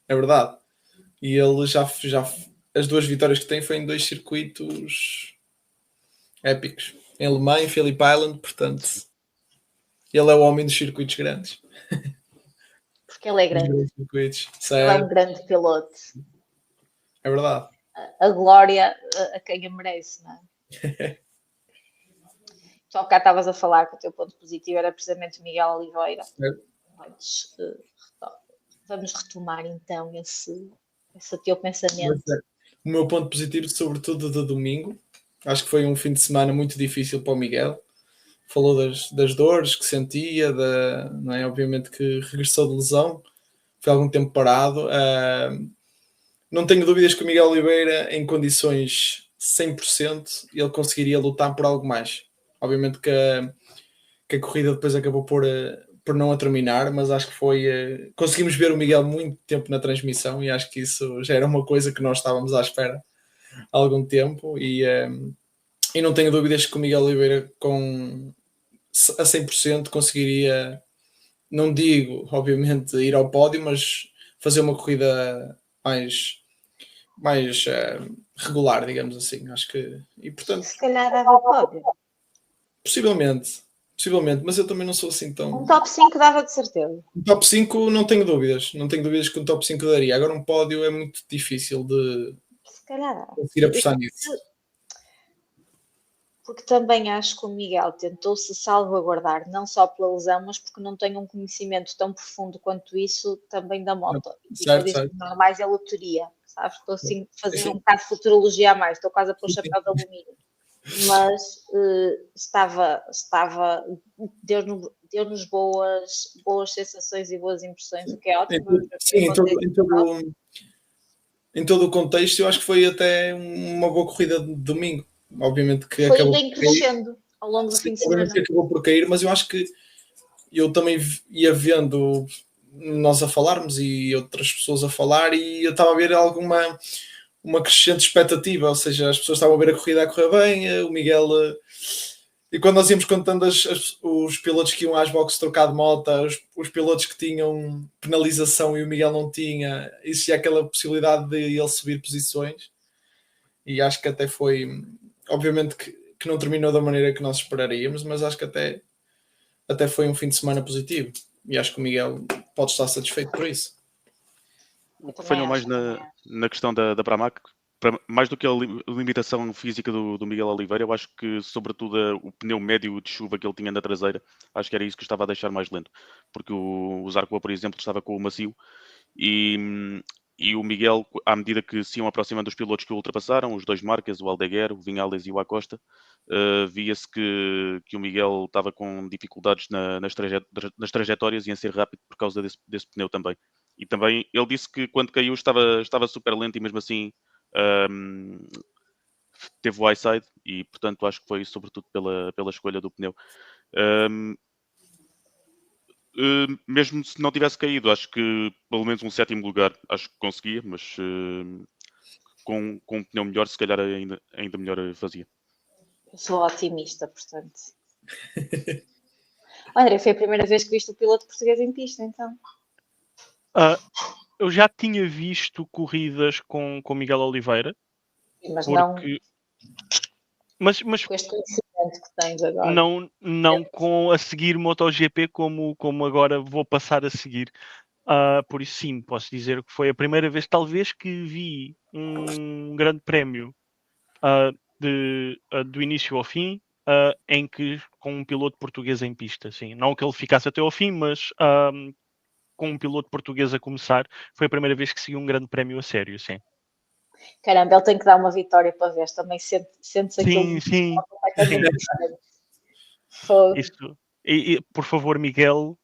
É verdade. E ele já as duas vitórias que tem foi em 2 circuitos épicos. Em Le Mans e Phillip Island, portanto, ele é o homem dos circuitos grandes. Porque ele é grande. Ele é um grande piloto. É verdade. A glória a quem a merece, não é? Só cá estavas a falar que o teu ponto positivo era precisamente o Miguel Oliveira. Mas, vamos retomar então esse teu pensamento. O meu ponto positivo, sobretudo do domingo, acho que foi um fim de semana muito difícil para o Miguel. Falou das dores que sentia, não é? Obviamente que regressou de lesão, foi algum tempo parado. Não tenho dúvidas que o Miguel Oliveira, em condições 100%, ele conseguiria lutar por algo mais. Obviamente que a corrida depois acabou por não a terminar, mas acho que foi... conseguimos ver o Miguel muito tempo na transmissão e acho que isso já era uma coisa que nós estávamos à espera há algum tempo e não tenho dúvidas que o Miguel Oliveira a 100% conseguiria, não digo, obviamente, ir ao pódio, mas fazer uma corrida mais regular, digamos assim. Acho que... E, portanto, se calhar dava ao pódio. Possivelmente, mas eu também não sou assim tão... Um top 5 dava de certeza. Um top 5 não tenho dúvidas que um top 5 daria. Agora um pódio é muito difícil de se calhar conseguir apostar nisso. Porque também acho que o Miguel tentou se salvaguardar, não só pela lesão, mas porque não tem um conhecimento tão profundo quanto isso também da moto. E Certo, por isso, certo. normais é loteria, sabes? Estou assim a fazer Sim. um bocado de futurologia a mais, estou quase a pôr o chapéu de alumínio. Mas deu-nos boas sensações e boas impressões, o que é ótimo. Sim, em todo o contexto, eu acho que foi até uma boa corrida de domingo. Obviamente que Foi acabou bem por cair. crescendo ao longo do Sim, fim de obviamente semana. que acabou por cair, mas eu acho que eu também ia vendo nós a falarmos e outras pessoas a falar, e eu estava a ver uma crescente expectativa, ou seja, as pessoas estavam a ver a corrida a correr bem, o Miguel. E quando nós íamos contando os pilotos que iam às boxes trocar de moto, os pilotos que tinham penalização e o Miguel não tinha, existia aquela possibilidade de ele subir posições. E acho que até foi, obviamente que não terminou da maneira que nós esperaríamos, mas acho que até foi um fim de semana positivo. E acho que o Miguel pode estar satisfeito por isso. O que falhou mais na questão da Pramac, mais do que a limitação física do Miguel Oliveira, eu acho que, sobretudo, o pneu médio de chuva que ele tinha na traseira, acho que era isso que estava a deixar mais lento. Porque o Zarco, por exemplo, estava com o macio e o Miguel, à medida que se iam aproximando dos pilotos que o ultrapassaram, os dois Marques, o Aldeguer, o Vinales e o Acosta, via-se que o Miguel estava com dificuldades nas trajetórias e em ser rápido por causa desse pneu também. E também ele disse que quando caiu estava super lento e mesmo assim teve o high-side e portanto acho que foi sobretudo pela escolha do pneu. Mesmo se não tivesse caído, acho que pelo menos um 7º lugar acho que conseguia, mas com um pneu melhor se calhar ainda melhor fazia. Eu sou otimista, portanto. André, foi a primeira vez que viste o piloto português em pista, então. Eu já tinha visto corridas com Miguel Oliveira. Mas porque... Mas com este conhecimento que tens agora. Não com a seguir MotoGP como agora vou passar a seguir. Por isso sim, posso dizer que foi a primeira vez talvez que vi um grande prémio do início ao fim, em que com um piloto português em pista, sim. Não que ele ficasse até ao fim, mas com um piloto português a começar, foi a primeira vez que segui um grande prémio a sério, sim. Caramba, ele tem que dar uma vitória para ver, também sente-se aquilo. Sim. Isso. E, por favor, Miguel,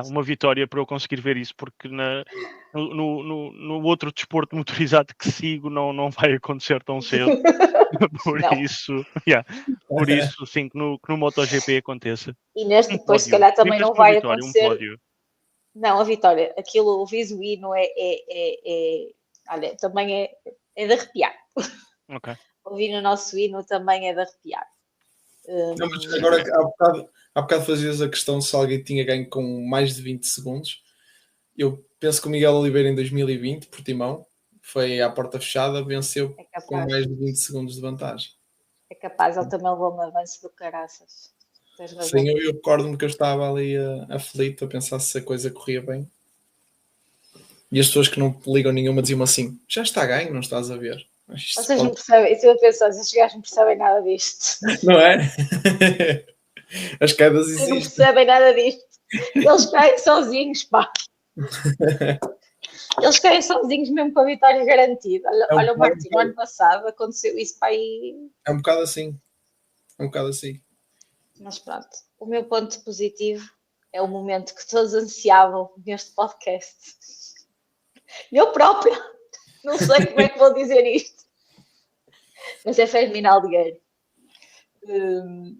uma vitória para eu conseguir ver isso, porque no outro desporto motorizado que sigo não vai acontecer tão cedo. Por isso, sim, que no MotoGP aconteça. E neste depois, se calhar, também não vai vitória, acontecer. Um pódio. Não, a vitória, aquilo, o Visuino olha, também é de arrepiar. Okay. Ouvir o nosso hino também é de arrepiar. Não, mas agora, há bocado fazias a questão se alguém tinha ganho com mais de 20 segundos. Eu penso que o Miguel Oliveira em 2020, Portimão, foi à porta fechada, venceu com mais de 20 segundos de vantagem. É capaz, ele também levou um avanço do caraças. Sim, eu recordo-me que eu estava ali aflito a pensar se a coisa corria bem. E as pessoas que não ligam nenhuma diziam assim: já está ganho, não estás a ver? Vocês não percebem, isso eu penso, esses gajos não percebem nada disto. Não é? As quedas existem. Não percebem nada disto. Eles caem sozinhos, pá. Eles caem sozinhos mesmo com a vitória garantida. Olha o Martin, no ano passado aconteceu isso para aí. É um bocado assim. Mas pronto, o meu ponto positivo é o momento que todos ansiavam neste podcast. Eu própria não sei como é que vou dizer isto. Mas é Fermin Aldeguer. O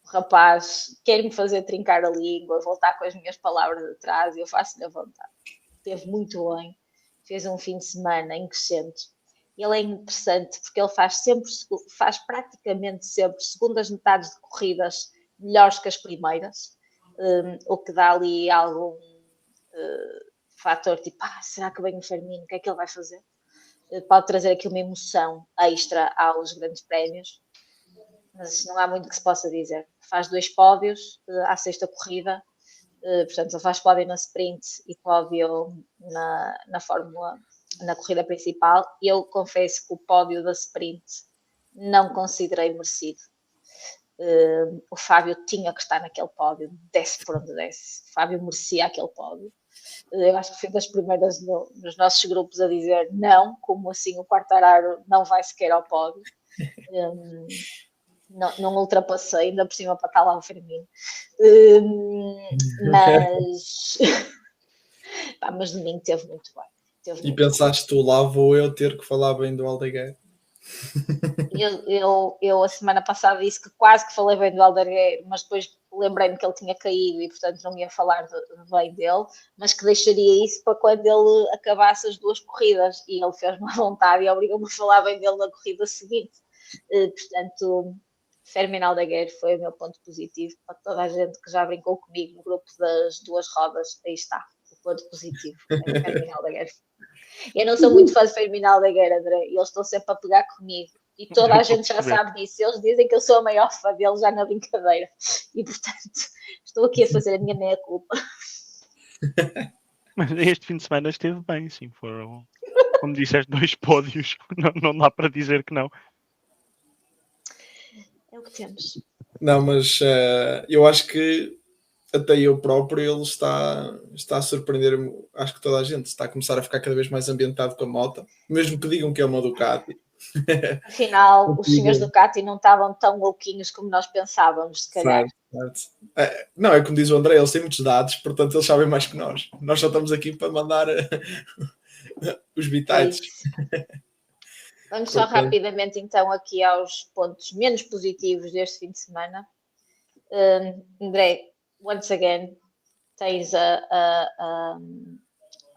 rapaz quer-me fazer trincar a língua, voltar com as minhas palavras atrás e eu faço-lhe a vontade. Esteve muito bem, fez um fim de semana em crescente. Ele é interessante porque ele faz praticamente sempre segundas metades de corridas melhores que as primeiras, o que dá ali algum fator tipo, será que vem o Fermin? O que é que ele vai fazer? Pode trazer aqui uma emoção extra aos grandes prémios, mas não há muito que se possa dizer. Faz 2 pódios à 6ª corrida, portanto ele faz pódio na sprint e pódio na Fórmula, na corrida principal. Eu confesso que o pódio da sprint não considerei merecido. O Fábio tinha que estar naquele pódio, desce por onde desce. O Fábio merecia aquele pódio. Eu acho que fui das primeiras nos nossos grupos a dizer não, como assim o Quartararo não vai sequer ao pódio. Não ultrapassei, ainda por cima para estar lá o Firmino. Mas domingo teve muito bem. E pensaste tu, lá vou eu ter que falar bem do Aldeguer? Eu a semana passada disse que quase que falei bem do Aldeguer, mas depois lembrei-me que ele tinha caído e portanto não ia falar bem dele, mas que deixaria isso para quando ele acabasse as 2 corridas, e ele fez-me à vontade e obrigou-me a falar bem dele na corrida seguinte. Portanto, Fermín Aldeguer foi o meu ponto positivo. Para toda a gente que já brincou comigo no grupo das 2 rodas, aí está o ponto positivo. Fermín Aldeguer. Eu não sou muito fã de Fermín Aldeguer, André, e eles estão sempre a pegar comigo. E toda a gente já sabe disso. Eles dizem que eu sou a maior fã dele já na brincadeira. E, portanto, estou aqui a fazer a minha meia-culpa. Mas este fim de semana esteve bem, sim. Foram, como disseste, 2 pódios. Não dá para dizer que não. É o que temos. Não, mas eu acho que até eu próprio ele está a surpreender-me. Acho que toda a gente está a começar a ficar cada vez mais ambientado com a moto, mesmo que digam que é uma Ducati. Afinal, os senhores Ducati não estavam tão louquinhos como nós pensávamos, se calhar. Certo. Não, é como diz o André, eles têm muitos dados, portanto eles sabem mais que nós. Nós só estamos aqui para mandar os bitites. Vamos só rapidamente então aqui aos pontos menos positivos deste fim de semana. André, once again, tens a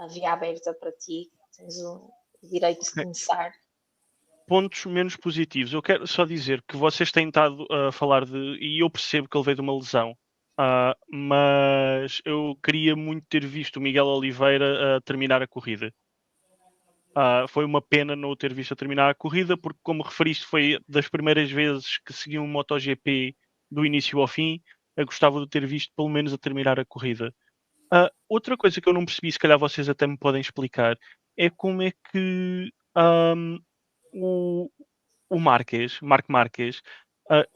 via aberta para ti, tens o direito de começar. Pontos menos positivos. Eu quero só dizer que vocês têm estado a falar e eu percebo que ele veio de uma lesão, mas eu queria muito ter visto o Miguel Oliveira a terminar a corrida. Foi uma pena não o ter visto a terminar a corrida, porque, como referiste, foi das primeiras vezes que segui um MotoGP do início ao fim. Eu gostava de ter visto pelo menos a terminar a corrida. Outra coisa que eu não percebi, se calhar vocês até me podem explicar, é como é que o Marc Marques,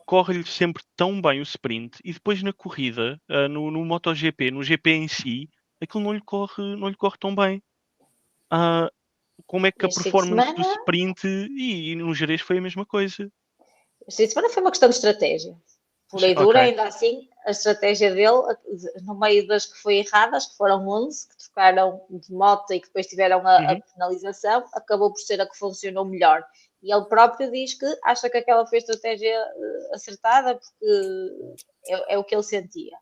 corre-lhe sempre tão bem o sprint e depois na corrida, no MotoGP, no GP em si, aquilo não lhe corre tão bem. Como é que a performance do sprint e no Jerez foi a mesma coisa? Esta semana foi uma questão de estratégia. Pura e dura, ainda assim, a estratégia dele, no meio das que foi erradas, que foram 11, que trocaram de moto e que depois tiveram a penalização, acabou por ser a que funcionou melhor. E ele próprio diz que acha que aquela foi a estratégia acertada, porque é o que ele sentia.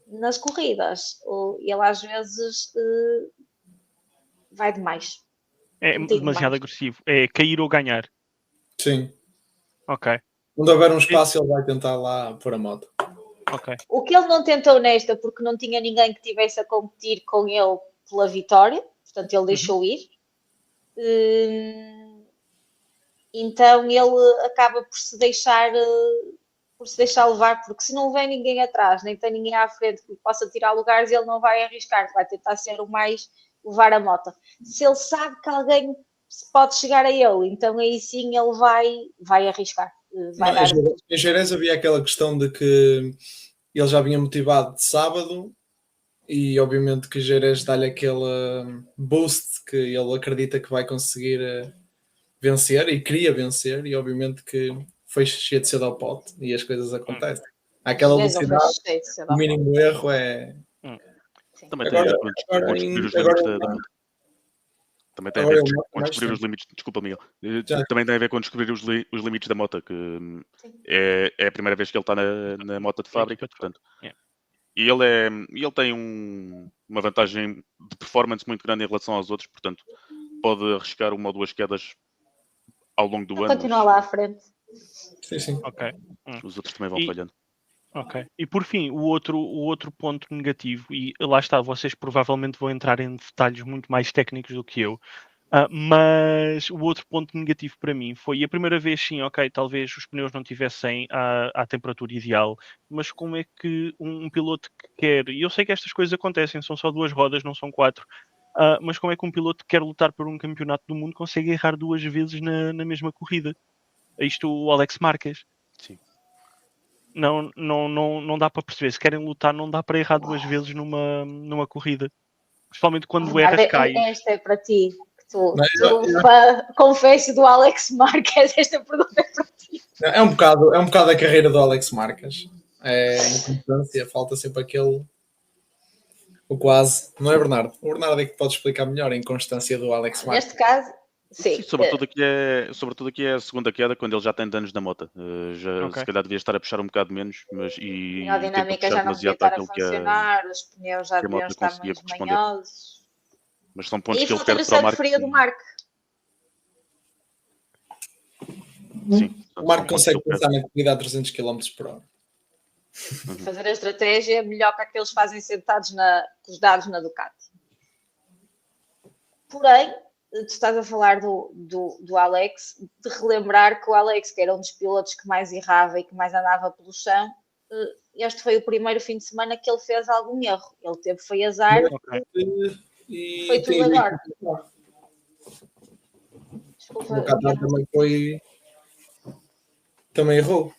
Nas corridas, ele às vezes vai demais. É demasiado agressivo. É cair ou ganhar. Sim. Ok. Quando houver um espaço, ele vai tentar lá pôr a moto. Okay. O que ele não tentou nesta, porque não tinha ninguém que tivesse a competir com ele pela vitória, portanto ele deixou ir. Então ele acaba por se deixar levar, porque se não vem ninguém atrás, nem tem ninguém à frente que possa tirar lugares, ele não vai arriscar, vai tentar ser o mais levar a moto. Se ele sabe que alguém pode chegar a ele, então aí sim ele vai arriscar. Em Jerez havia aquela questão de que ele já vinha motivado de sábado e obviamente que Jerez dá-lhe aquele boost que ele acredita que vai conseguir vencer e queria vencer, e obviamente que foi cheio de cedo ao pote e as coisas acontecem. Há aquela velocidade, o mínimo erro é... Também tem a ver com descobrir os limites também tem a ver com descobrir os limites. Desculpa, Miguel. Também tem a ver com descobrir os limites da moto, que é a primeira vez que ele está na moto de fábrica, portanto. E ele tem uma vantagem de performance muito grande em relação aos outros, portanto, pode arriscar 1 ou 2 quedas ao longo do ano. Continuar lá à frente. Sim. Ok. Os outros também vão falhando. Ok. E por fim, o outro ponto negativo, e lá está, vocês provavelmente vão entrar em detalhes muito mais técnicos do que eu, mas o outro ponto negativo para mim foi a primeira vez, sim, ok, talvez os pneus não tivessem à temperatura ideal, mas como é que um piloto que quer, e eu sei que estas coisas acontecem, são só 2 rodas, não são 4, Mas como é que um piloto que quer lutar por um campeonato do mundo consegue errar 2 vezes na mesma corrida? Isto o Alex Marquez. Sim. Não dá para perceber. Se querem lutar, não dá para errar 2 vezes numa corrida. Principalmente quando erras, cais. Esta é para ti. Tu, Não, confesso do Alex Marquez, esta pergunta é para ti. É um bocado a carreira do Alex Marquez. É inconstância, falta sempre aquele. O quase. Não é, Bernardo? O Bernardo é que pode explicar melhor a inconstância do Alex Marquez. Neste caso, sim. Sobretudo aqui é a segunda queda quando ele já tem danos na moto. Se calhar devia estar a puxar um bocado menos, mas A dinâmica já não devia estar a funcionar, os pneus já deviam estar muito manhosos. Mas são pontos e que ele falta perde o para o sangue Marco. frio do Marco. Sim, o Marco consegue pensar na corrida a 300 km por hora. Fazer a estratégia é melhor que aqueles que fazem sentados com os dados na Ducati. Porém, tu estás a falar do Alex, de relembrar que o Alex, que era um dos pilotos que mais errava e que mais andava pelo chão, este foi o primeiro fim de semana que ele fez algum erro. Ele foi azar. E foi tudo agora. Desculpa. O Qatar também foi. Também errou.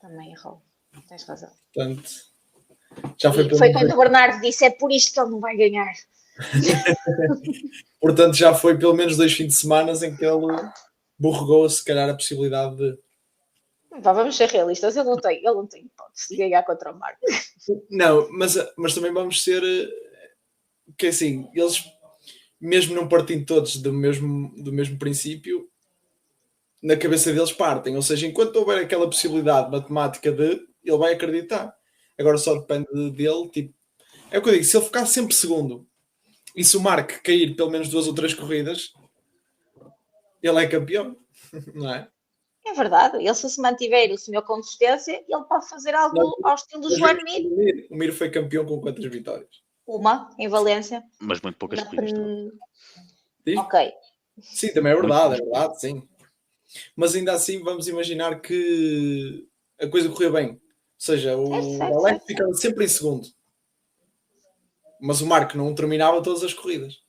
Também errou. Tens razão. Portanto, já foi quando o Bernardo disse: é por isto que ele não vai ganhar. Portanto, já foi pelo menos 2 fins de semana em que ele borregou se calhar a possibilidade de. Vamos ser realistas, ele não tem hipótese de ganhar contra o Marco. Não, mas também vamos ser que assim, eles mesmo não partindo todos do mesmo princípio, na cabeça deles partem, ou seja, enquanto houver aquela possibilidade matemática de, ele vai acreditar. Agora só depende dele, tipo, é o que eu digo, se ele ficar sempre segundo e se o Marco cair pelo menos 2 ou 3 corridas, ele é campeão, não é? É verdade, ele se mantiver o senhor consistência, ele pode fazer algo ao estilo do João Mir. O Mir foi campeão com quantas vitórias? Uma, em Valência. Mas muito poucas corridas. Ok. Sim, também é verdade, sim. Mas ainda assim vamos imaginar que a coisa correu bem. Ou seja, o Alex ficava sempre em segundo. Mas o Marco não terminava todas as corridas.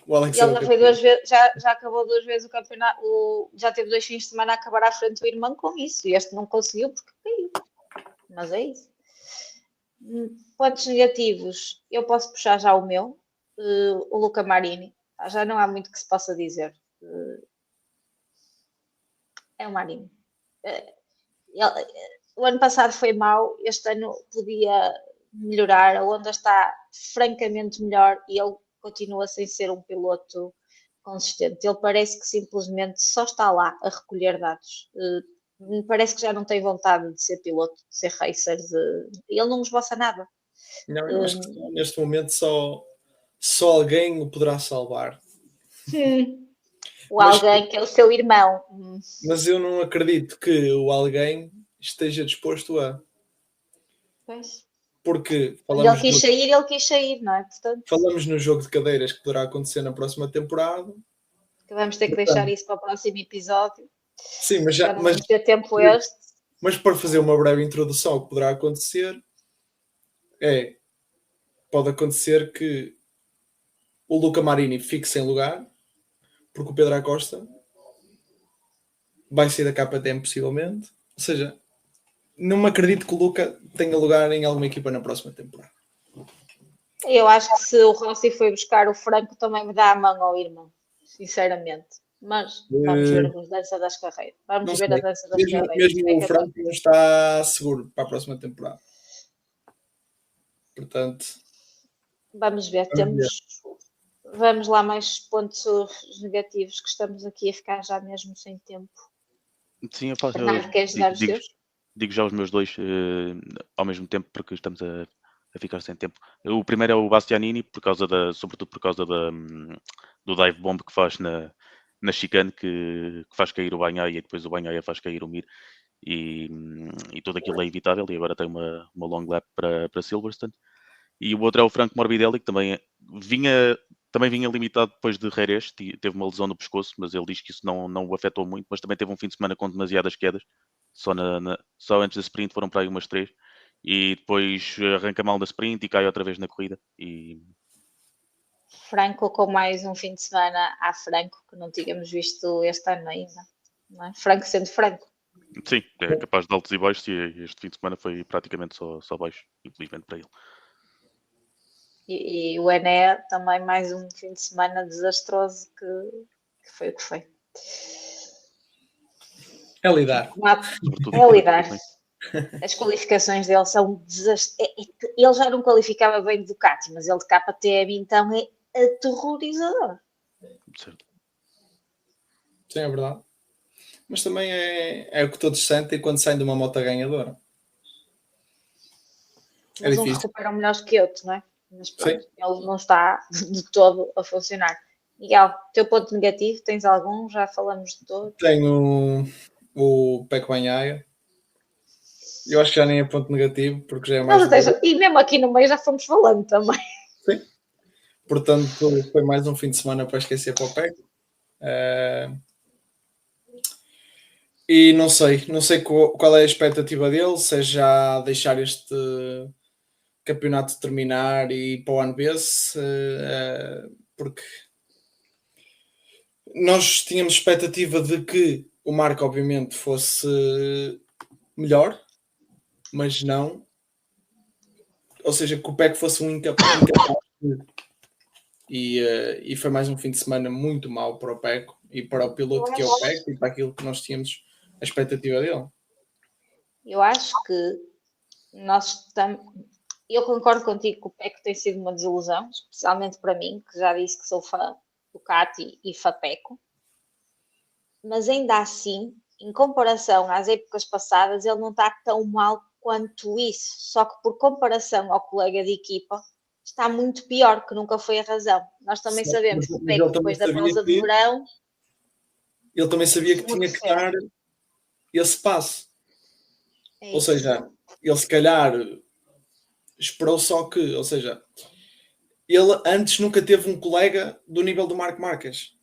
O Alex ele já foi 2 vezes, já acabou 2 vezes o campeonato, já teve 2 fins de semana a acabar à frente do irmão com isso. E este não conseguiu porque caiu. Mas é isso. Pontos negativos, eu posso puxar já o meu, o Luca Marini. Já não há muito que se possa dizer. É o Marini. O ano passado foi mau, este ano podia melhorar, a Honda está francamente melhor e ele continua sem ser um piloto consistente. Ele parece que simplesmente só está lá a recolher dados. Me parece que já não tem vontade de ser piloto, de ser racer. Ele não esboça nada. Não, eu acho que neste momento só alguém o poderá salvar. Alguém que é o seu irmão. Mas eu não acredito que o alguém esteja disposto a. Pois. Porque ele quis sair, não é? Portanto, falamos no jogo de cadeiras que poderá acontecer na próxima temporada. Que vamos ter que deixar isso para o próximo episódio. Sim, mas já não vamos ter tempo este. Mas para fazer uma breve introdução ao que poderá acontecer, pode acontecer que o Luca Marini fique sem lugar, porque o Pedro Acosta vai sair da KTM possivelmente. Ou seja, não me acredito que o Luca tenha lugar em alguma equipa na próxima temporada. Eu acho que se o Rossi foi buscar o Franco, também me dá a mão ao irmão, sinceramente. Mas vamos ver a dança das carreiras. Vamos ver a dança das carreiras. Mesmo o Franco não está seguro para a próxima temporada. Portanto, vamos ver. Vamos lá, mais pontos negativos, que estamos aqui a ficar já mesmo sem tempo. Sim, eu faço. Bernardo, queres dar os teus? Digo já os meus dois ao mesmo tempo, porque estamos a ficar sem tempo. O primeiro é o Bastianini, sobretudo por causa do dive bomb que faz na chicane, que faz cair o Bagnaia e depois o Bagnaia faz cair o Mir. E tudo aquilo é evitável, e agora tem uma long lap para Silverstone. E o outro é o Franco Morbidelli, que também vinha limitado depois de Jerez, teve uma lesão no pescoço, mas ele diz que isso não o afetou muito, mas também teve um fim de semana com demasiadas quedas, só antes da sprint foram para aí umas 3, e depois arranca mal na sprint e cai outra vez na corrida, e Franco com mais um fim de semana à Franco, que não tínhamos visto este ano ainda. Não é? Franco sendo Franco. Sim, é capaz de altos e baixos e este fim de semana foi praticamente só baixo, infelizmente para ele. E o Ené também mais um fim de semana desastroso que foi o que foi. É lidar. Sobretudo É em lidar. qualificações. As qualificações dele são desastrosos. Ele já não qualificava bem de Ducati, mas ele de KTM então é aterrorizador. Certo. Sim, é verdade. Mas também é o que todos sentem quando saem de uma moto ganhadora. Mas uns difícil. recuperam melhores que outros, não é? Mas pronto, Sim. ele não está de todo a funcionar. Miguel, teu ponto negativo, tens algum? Já falamos de todos. Tenho o Pecco Bagnaia. Eu acho que já nem é ponto negativo, porque já é mais... E mesmo aqui no meio já fomos falando também. Sim. Portanto, foi mais um fim de semana para esquecer para o Pecco. E não sei qual é a expectativa dele, se é já deixar este campeonato terminar e ir para o ano base, porque nós tínhamos expectativa de que o Marco obviamente fosse melhor, mas não, ou seja, que o Pecco fosse um incapaz e foi mais um fim de semana muito mau para o Pecco e para o piloto que é o Pecco e para aquilo que nós tínhamos a expectativa dele. Eu acho que nós estamos... Eu concordo contigo que o Pecco tem sido uma desilusão, especialmente para mim, que já disse que sou fã do Ducati e fã Pecco. Mas ainda assim, em comparação às épocas passadas, ele não está tão mal quanto isso. Só que por comparação ao colega de equipa, está muito pior, que nunca foi a razão. Nós também sabemos que o Pecco, depois da pausa de verão... Ele também sabia que tinha que dar esse passo. Ou seja, ele se calhar esperou só que, ou seja, ele antes nunca teve um colega do nível do Marco Marques.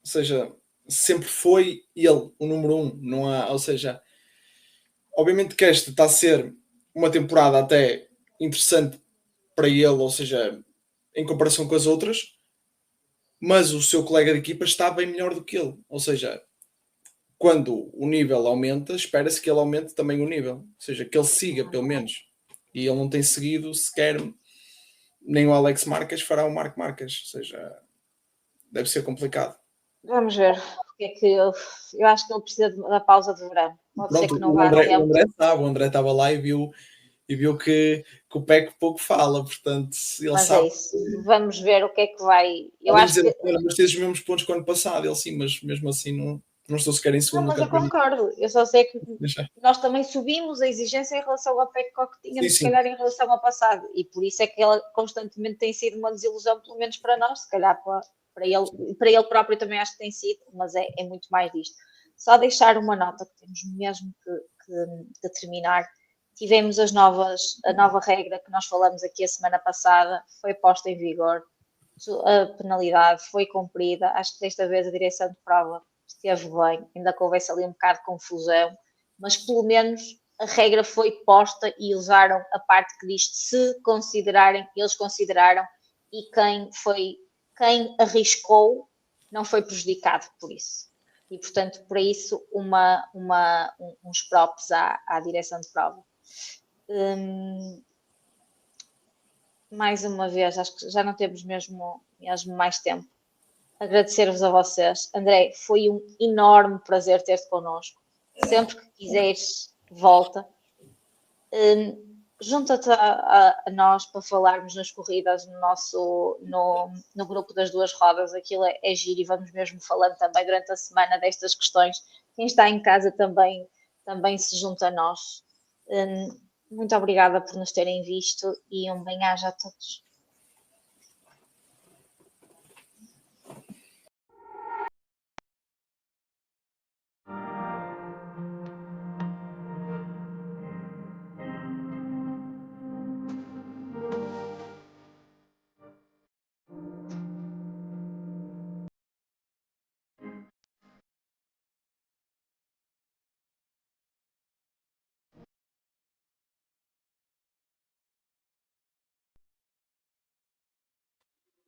Ou seja, sempre foi ele o número 1. Não há, ou seja, obviamente que esta está a ser uma temporada até interessante para ele, ou seja, em comparação com as outras, mas o seu colega de equipa está bem melhor do que ele. Ou seja, quando o nível aumenta, espera-se que ele aumente também o nível. Ou seja, que ele siga, pelo menos. E ele não tem seguido sequer, nem o Alex Marques fará o Marco Marques. Ou seja, deve ser complicado. Vamos ver. Eu acho que ele precisa da pausa de verão. Pode ser que não vá tempo. O André estava lá e viu que o Pecco pouco fala, portanto, ele mas sabe. É isso. Vamos ver o que é que vai. Eu acho que... Mas tens os mesmos pontos que o ano passado, ele sim, mas mesmo assim não estou sequer em segundo. Não, mas eu concordo. Eu só sei que nós também subimos a exigência em relação ao Pecco que tínhamos, se calhar, em relação ao passado. E por isso é que ela constantemente tem sido uma desilusão, pelo menos para nós, se calhar para ele próprio também acho que tem sido, mas é muito mais disto. Só deixar uma nota que temos mesmo que terminar. Tivemos a nova regra que nós falamos aqui a semana passada, foi posta em vigor, a penalidade foi cumprida, acho que desta vez a direção de prova esteve bem, ainda que houvesse ali um bocado de confusão, mas pelo menos a regra foi posta e usaram a parte que diz se considerarem, eles consideraram, e quem arriscou não foi prejudicado por isso. E, portanto, por isso, uns props à direção de prova. Mais uma vez, acho que já não temos mesmo mais tempo. Agradecer-vos a vocês. André, foi um enorme prazer ter-te connosco. Sempre que quiseres, volta. Junta-te a nós para falarmos nas corridas no grupo das duas rodas. Aquilo é giro e vamos mesmo falando também durante a semana destas questões. Quem está em casa também se junta a nós. Muito obrigada por nos terem visto e um bem-aja a todos.